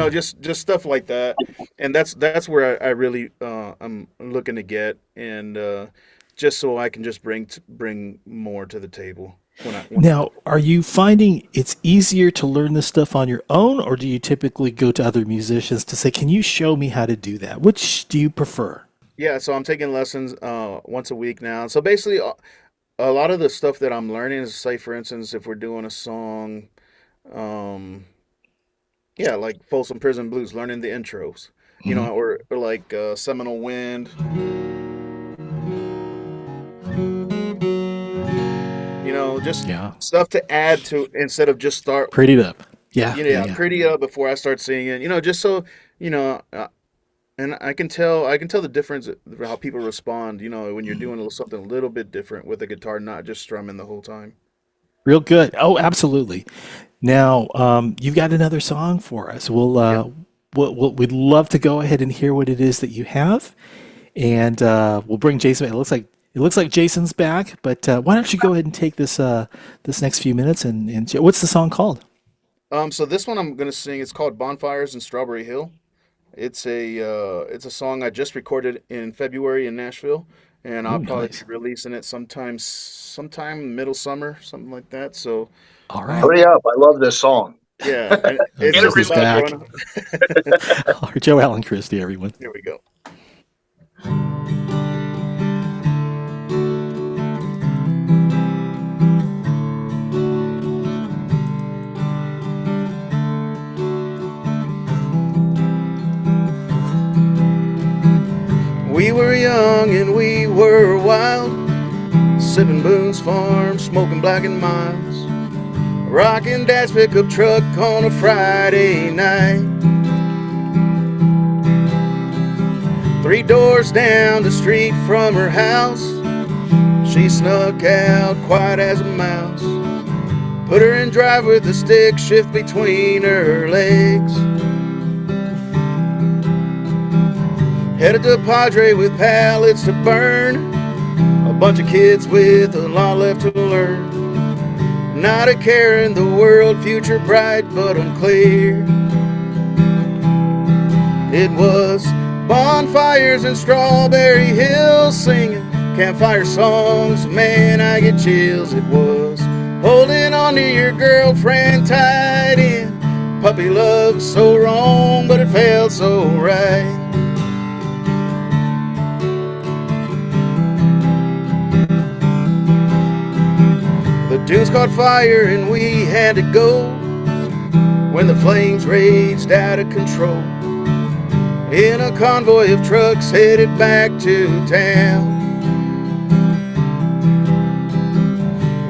Speaker 5: just stuff like that. And that's where I really I'm looking to get, and just so I can just bring more to the table when
Speaker 2: Now, are you finding it's easier to learn this stuff on your own, or do you typically go to other musicians to say, can you show me how to do that? Which do you prefer?
Speaker 5: yeah, so I'm taking lessons once a week now. So basically, a lot of the stuff that I'm learning is, say, for instance, if we're doing a song, um, yeah, like Folsom Prison Blues, learning the intros,
Speaker 2: Hmm.
Speaker 5: or like Seminole Wind, just
Speaker 2: Yeah.
Speaker 5: stuff to add to instead of just start,
Speaker 2: Pretty it up. Yeah, yeah,
Speaker 5: yeah,
Speaker 2: yeah.
Speaker 5: pretty up before I start singing, just so, you know, uh, and I can tell the difference how people respond, when you're doing something a little bit different with a guitar, not just strumming the whole time.
Speaker 2: Real good. Oh, absolutely. Now, you've got another song for us.
Speaker 5: Yep.
Speaker 2: We'd love to go ahead and hear what it is that you have, and we'll bring Jason. It looks like Jason's back, but why don't you go ahead and take this next few minutes and what's the song called?
Speaker 5: So this one I'm gonna sing. It's called "Bonfires in Strawberry Hill." It's a song I just recorded in February in Nashville, and I'll
Speaker 2: Ooh,
Speaker 5: probably be
Speaker 2: nice.
Speaker 5: releasing it sometime middle summer, something like that. So,
Speaker 2: All right.
Speaker 1: Hurry
Speaker 5: um,
Speaker 1: up. I love this song.
Speaker 5: yeah, and
Speaker 2: Oh,
Speaker 5: it's
Speaker 1: Get it
Speaker 5: just
Speaker 2: Jason's
Speaker 5: about
Speaker 1: released.
Speaker 2: back.
Speaker 5: growing up.
Speaker 2: Joe Allen Christie, everyone.
Speaker 5: Here we go. We were young and we were wild, sipping Boone's Farm, smoking Black and Miles, rocking Dad's pickup truck on a Friday night. 3 doors down the street from her house, she snuck out quiet as a mouse. Put her in drive with a stick shift between her legs. Headed to Padre with pallets to burn, a bunch of kids with a lot left to learn. Not a care in the world, future bright but unclear. It was bonfires in Strawberry Hill, singing campfire songs, man, I get chills. It was holding on to your girlfriend tight in puppy love, so wrong, but it felt so right. The dunes caught fire and we had to go when the flames raged out of control. In a convoy of trucks headed back to town,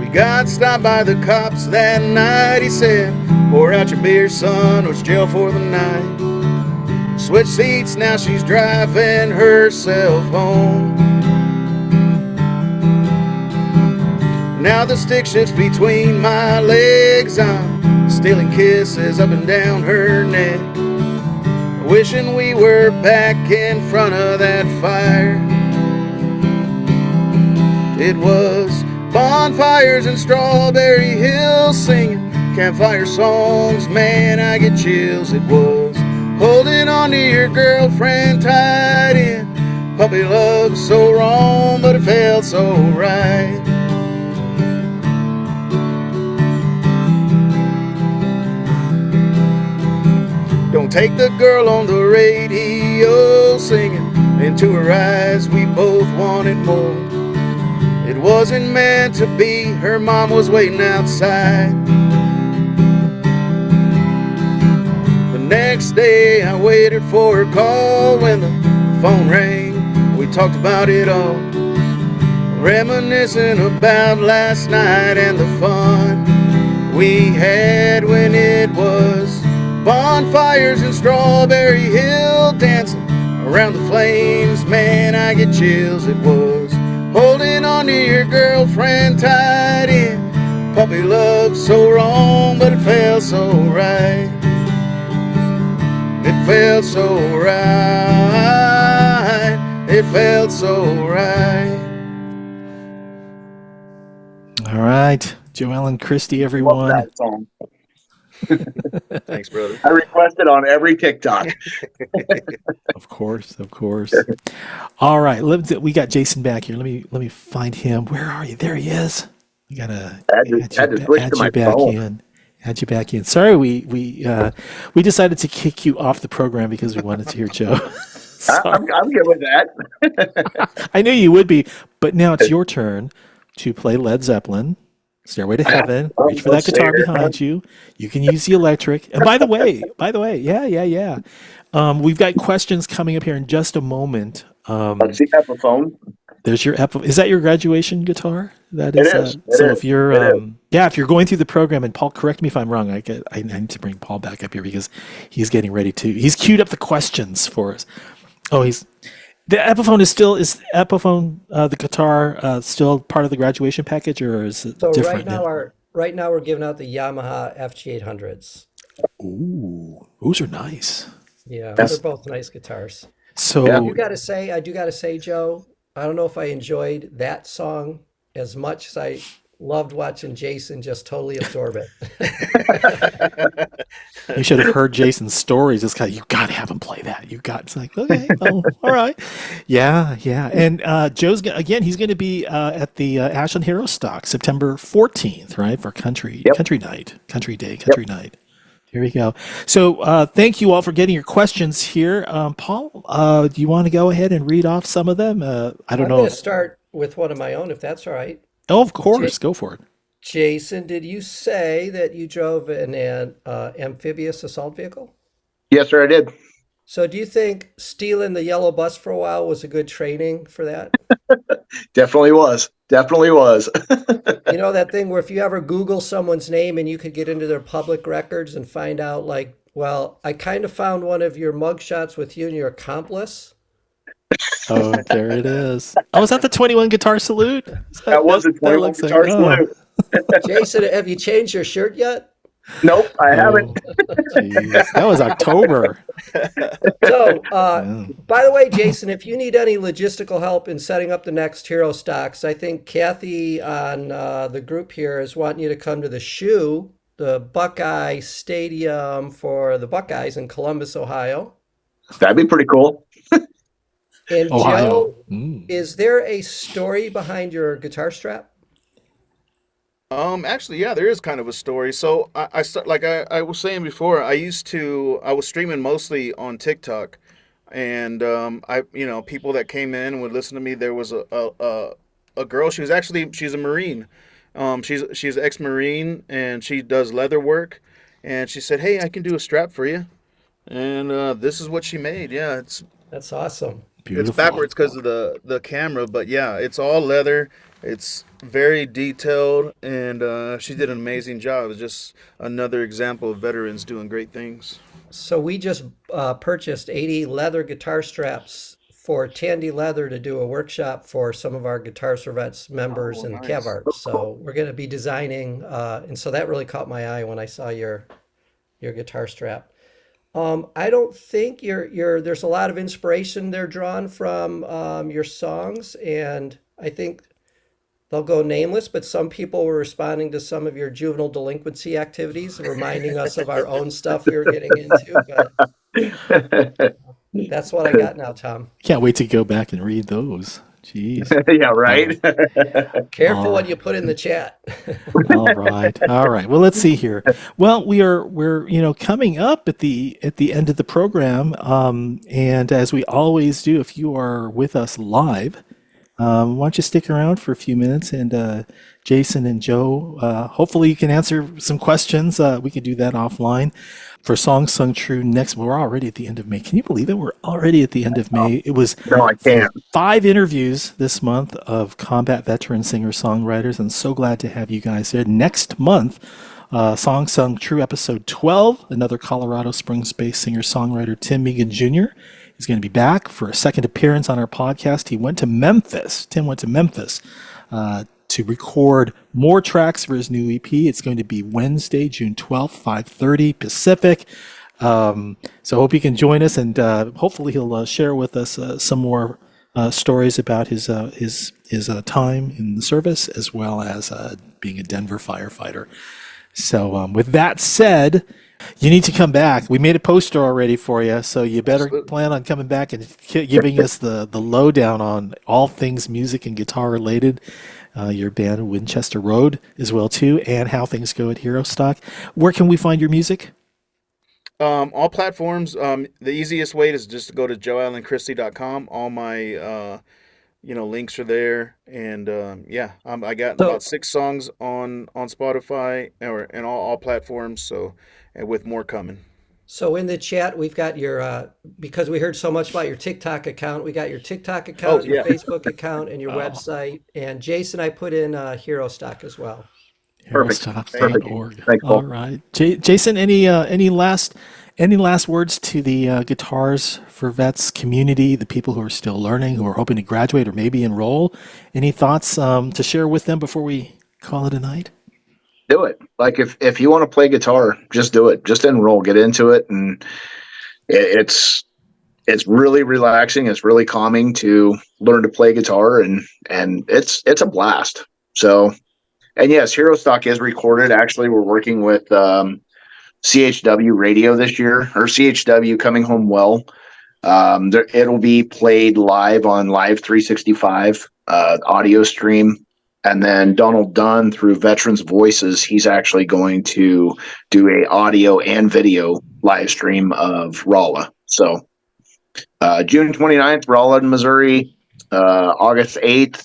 Speaker 5: we got stopped by the cops that night. He said, pour out your beer, son, or it's jail for the night. Switch seats, now she's driving herself home. Now the stick shifts between my legs, I'm stealing kisses up and down her neck. wishing we were back in front of that fire. It was bonfires and Strawberry Hill singing campfire songs, man, I get chills. It was holding on to your girlfriend tight in puppy love, so wrong, but it felt so right. Don't take the girl on the radio singing into her eyes, we both wanted more. It wasn't meant to be, her mom was waiting outside. The next day I waited for her call when the phone rang. We talked about it all, reminiscing about last night and the fun we had when it was bonfires in Strawberry Hill, dancing around the flames, man, I get chills. It was holding on to your girlfriend tight in puppy love, so wrong, but it felt so right. It felt so right. It felt so right.
Speaker 2: All right. Joelle and Christy,
Speaker 6: Love
Speaker 2: everyone.
Speaker 6: that song.
Speaker 5: Thanks, brother.
Speaker 6: I request it on every TikTok.
Speaker 2: Of course, of course. All right, we got Jason back here. Let me find him. Where are you? There he is. We gotta
Speaker 6: Had to switch to my
Speaker 2: back
Speaker 6: phone.
Speaker 2: in. Add you back in. Sorry, we decided to kick you off the program because we wanted to hear Joe.
Speaker 6: I'm good with that.
Speaker 2: I knew you would be, but now it's your turn to play Led Zeppelin. Stairway to Heaven. Reach for that guitar behind you. You can use the electric. And by the way, yeah. We've got questions coming up here in just a moment.
Speaker 6: Let's see Epiphone.
Speaker 2: There's your Is that your graduation guitar? That is.
Speaker 6: It is.
Speaker 2: So
Speaker 6: It is.
Speaker 2: if you're, if you're going through the program, and Paul, correct me if I'm wrong. I need to bring Paul back up here because he's getting ready to. He's queued up the questions for us. Oh, the Epiphone the guitar still part of the graduation package, or is it
Speaker 4: So
Speaker 2: different?
Speaker 4: right now we're giving out the Yamaha FG800s.
Speaker 2: Ooh, those are nice.
Speaker 4: Yeah,
Speaker 6: Yes.
Speaker 4: they're both nice guitars.
Speaker 2: So
Speaker 6: Yeah.
Speaker 4: I do gotta say, Joe, I don't know if I enjoyed that song as much as I loved watching Jason just totally absorb it.
Speaker 2: you should have heard Jason's stories. It's kind of, you got to have him play that. It's like, okay, oh, all right. Yeah. And Joe's, he's going to be at the Ashland Herostock September 14th, right? For country night. Here we go. So thank you all for getting your questions here. Paul, do you want to go ahead and read off some of them? I don't
Speaker 4: I'm
Speaker 2: know.
Speaker 4: gonna start with one of my own, if that's all right.
Speaker 2: Oh, of course. Go for it.
Speaker 4: Jason, did you say that you drove an amphibious assault vehicle?
Speaker 6: Yes, sir, I did.
Speaker 4: So do you think stealing the yellow bus for a while was a good training for that?
Speaker 6: Definitely was.
Speaker 4: You know that thing where if you ever Google someone's name and you could get into their public records and find out, like, well, I kind of found one of your mugshots with you and your accomplice.
Speaker 2: Oh, there it is. Oh, is that the 21 guitar salute?
Speaker 6: That was a 21
Speaker 2: looks
Speaker 6: guitar
Speaker 2: like-
Speaker 6: salute.
Speaker 4: Jason, have you changed your shirt yet?
Speaker 6: Nope, I haven't.
Speaker 2: Geez, that was October.
Speaker 4: So,
Speaker 2: Yeah.
Speaker 4: by the way, Jason, if you need any logistical help in setting up the next Herostocks, I think Kathy on the group here is wanting you to come to the Buckeye Stadium for the Buckeyes in Columbus, Ohio.
Speaker 6: That'd be pretty cool.
Speaker 4: And
Speaker 2: Ohio.
Speaker 4: Joe,
Speaker 2: Mm.
Speaker 4: is there a story behind your guitar strap?
Speaker 5: Actually, yeah, there is kind of a story. So I was saying before, I was streaming mostly on TikTok, and people that came in and would listen to me. There was a girl. She's a Marine. She's ex-Marine, and she does leather work. And she said, "Hey, I can do a strap for you." And this is what she made. Yeah,
Speaker 4: That's awesome.
Speaker 2: Beautiful.
Speaker 5: it's backwards because of the camera, but yeah, it's all leather. It's very detailed, and she did an amazing job. It was just another example of veterans doing great things.
Speaker 4: So we just purchased 80 leather guitar straps for Tandy Leather to do a workshop for some of our Guitar Servettes members and
Speaker 5: nice.
Speaker 4: Cav Art. So we're going to be designing, and so that really caught my eye when I saw your guitar strap. I don't think there's a lot of inspiration there drawn from your songs, and I think they'll go nameless, but some people were responding to some of your juvenile delinquency activities, reminding us of our own stuff we were getting into, but that's what I got now, Tom.
Speaker 2: Can't wait to go back and read those. Jeez.
Speaker 6: Yeah, right.
Speaker 4: Careful
Speaker 2: All
Speaker 4: what
Speaker 2: right.
Speaker 4: you put in the chat.
Speaker 2: All right. All right. Well, let's see here. Well, we're coming up at the end of the program, and as we always do, if you are with us live, why don't you stick around for a few minutes, and Jason and Joe, hopefully you can answer some questions. We could do that offline. For Songs Sung True next, we're already at the end of May. Can you believe it? We're already at the end of May. It was
Speaker 6: No, I can't.
Speaker 2: 5 interviews this month of combat veteran singer-songwriters, and so glad to have you guys there. Next month, Song Sung True episode 12, another Colorado Springs-based singer-songwriter, Tim Megan Jr. is going to be back for a second appearance on our podcast. He went to Memphis. Tim went to Memphis to record more tracks for his new EP. It's going to be Wednesday, June 12th, 5:30 Pacific. So hope you can join us, and hopefully he'll share with us some more stories about his time in the service, as well as being a Denver firefighter. So with that said, you need to come back. We made a poster already for you, so you better plan on coming back and giving us the lowdown on all things music and guitar related. Your band Winchester Road as well too, and how things go at Herostock. Where can we find your music?
Speaker 5: All platforms. The easiest way is just to go to joeallenchristi.com. All my links are there, and I got about 6 songs on Spotify and all platforms. So, and with more coming.
Speaker 4: So in the chat, we've got your, because we heard so much about your TikTok account, we got your TikTok account, your Facebook account, and your website. And Jason, I put in Herostock as well.
Speaker 2: Herostock.org.
Speaker 6: Thanks, Paul.
Speaker 2: All right. Jason, any last words to the Guitars for Vets community, the people who are still learning, who are hoping to graduate or maybe enroll? Any thoughts to share with them before we call it a night?
Speaker 6: Do it. Like if you want to play guitar, just do it. Just enroll, get into it, and it's really relaxing. It's really calming to learn to play guitar, and it's a blast. So, and yes, Herostock is recorded. Actually, we're working with CHW Radio this year, or CHW Coming Home Well. It'll be played live on Live 365 audio stream. And then Donald Dunn, through Veterans Voices, he's actually going to do a audio and video live stream of Rolla. So June 29th, Rolla in Missouri, August 8th,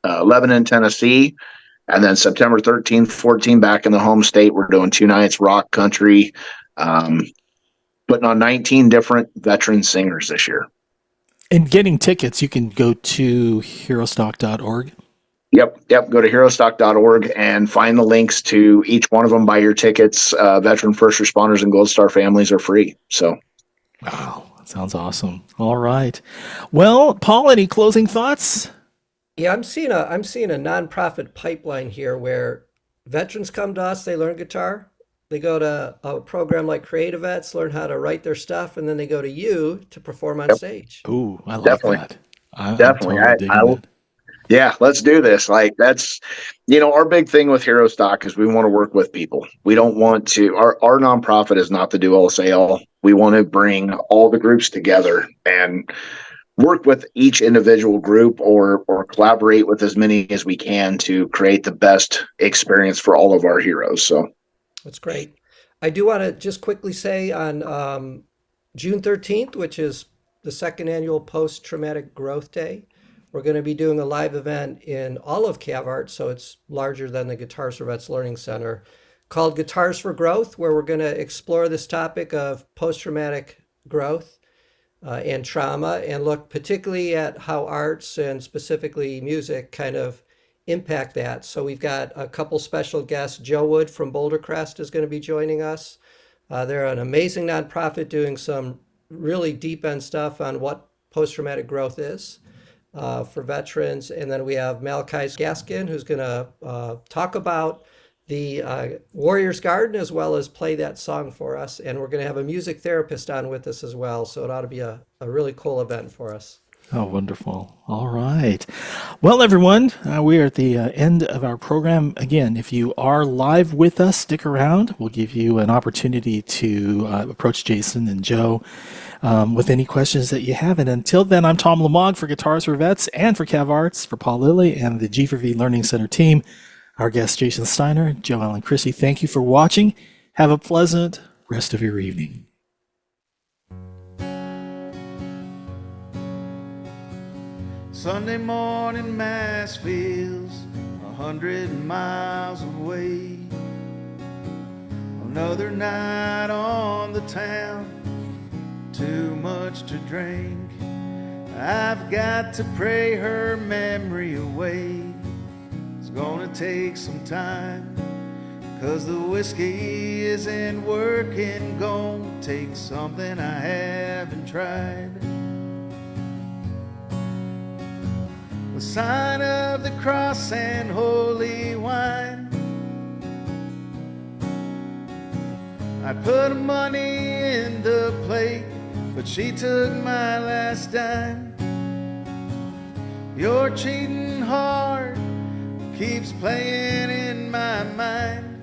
Speaker 6: Lebanon, Tennessee, and then September 13th, 14th, back in the home state. We're doing 2 nights, rock, country, putting on 19 different veteran singers this year.
Speaker 2: And getting tickets, you can go to herostock.org.
Speaker 6: Yep. Go to herostock.org and find the links to each one of them. Buy your tickets. Veteran first responders and Gold Star families are free. So,
Speaker 2: wow, that sounds awesome. All right. Well, Paul, any closing thoughts?
Speaker 4: Yeah, I'm seeing a nonprofit pipeline here where veterans come to us, they learn guitar, they go to a program like Creative Vets, learn how to write their stuff, and then they go to you to perform on stage.
Speaker 2: Ooh, I like
Speaker 6: Definitely.
Speaker 2: that. I'm
Speaker 6: Definitely.
Speaker 2: totally digging that.
Speaker 6: Yeah, let's do this. Like that's, our big thing with Herostock is we want to work with people. We don't want to, our nonprofit is not the do all say all. We want to bring all the groups together and work with each individual group or collaborate with as many as we can to create the best experience for all of our heroes. So
Speaker 4: that's great. I do want to just quickly say on June 13th, which is the 2nd annual Post-Traumatic Growth Day, we're going to be doing a live event in all of CavArt, so it's larger than the Guitars for Vets Learning Center, called Guitars for Growth, where we're going to explore this topic of post-traumatic growth and trauma, and look particularly at how arts and specifically music kind of impact that. So we've got a couple special guests. Joe Wood from Boulder Crest is going to be joining us. They're an amazing nonprofit doing some really deep end stuff on what post-traumatic growth is for veterans. And then we have Malachi Gaskin, who's going to talk about the Warriors Garden, as well as play that song for us. And we're going to have a music therapist on with us as well. So it ought to be a really cool event for us.
Speaker 2: Oh, wonderful. All right. Well, everyone, we are at the end of our program. Again, if you are live with us, stick around. We'll give you an opportunity to approach Jason and Joe with any questions that you have. And until then, I'm Tom Lamog for Guitars for Vets and for Cav Arts, for Paul Lilley and the G4V Learning Center team. Our guest, Jason Steiner, Joe Allen Christi, thank you for watching. Have a pleasant rest of your evening.
Speaker 5: Sunday morning mass feels 100 miles away. Another night on the town, too much to drink. I've got to pray her memory away. It's gonna take some time, 'cause the whiskey isn't working. Gonna take something I haven't tried. The sign of the cross and holy wine. I put money in the plate, but she took my last dime. Your cheating heart keeps playing in my mind.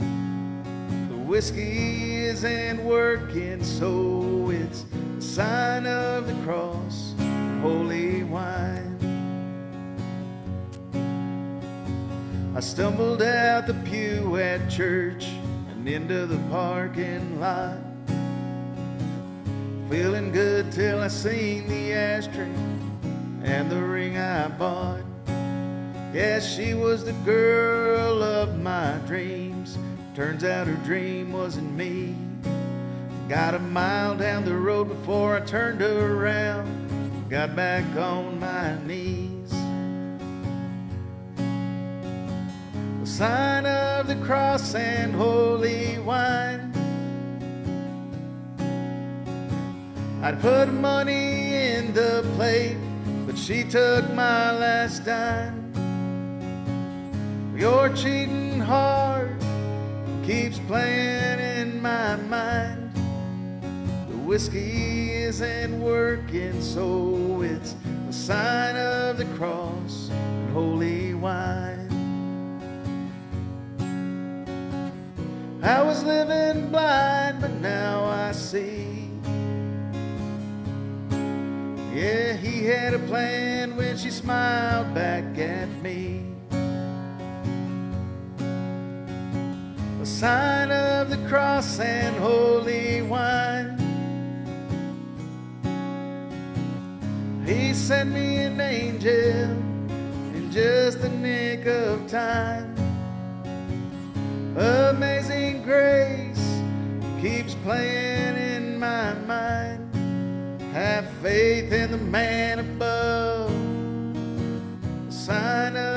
Speaker 5: The whiskey isn't working, so it's the sign of the cross, holy wine. I stumbled out the pew at church and into the parking lot, feeling good till I seen the ashtray and the ring I bought. Yes, she was the girl of my dreams. Turns out her dream wasn't me. Got a mile down the road before I turned around, got back on my knees. The sign of the cross and holy wine. I'd put money in the plate, but she took my last dime. Your cheating heart keeps playing in my mind. The whiskey isn't working, so it's the sign of the cross and holy wine. I was living blind, but now I see. Yeah, he had a plan when she smiled back at me. The sign of the cross and holy wine. He sent me an angel in just the nick of time. Amazing grace keeps playing in my mind. Have faith in the man above, the sign of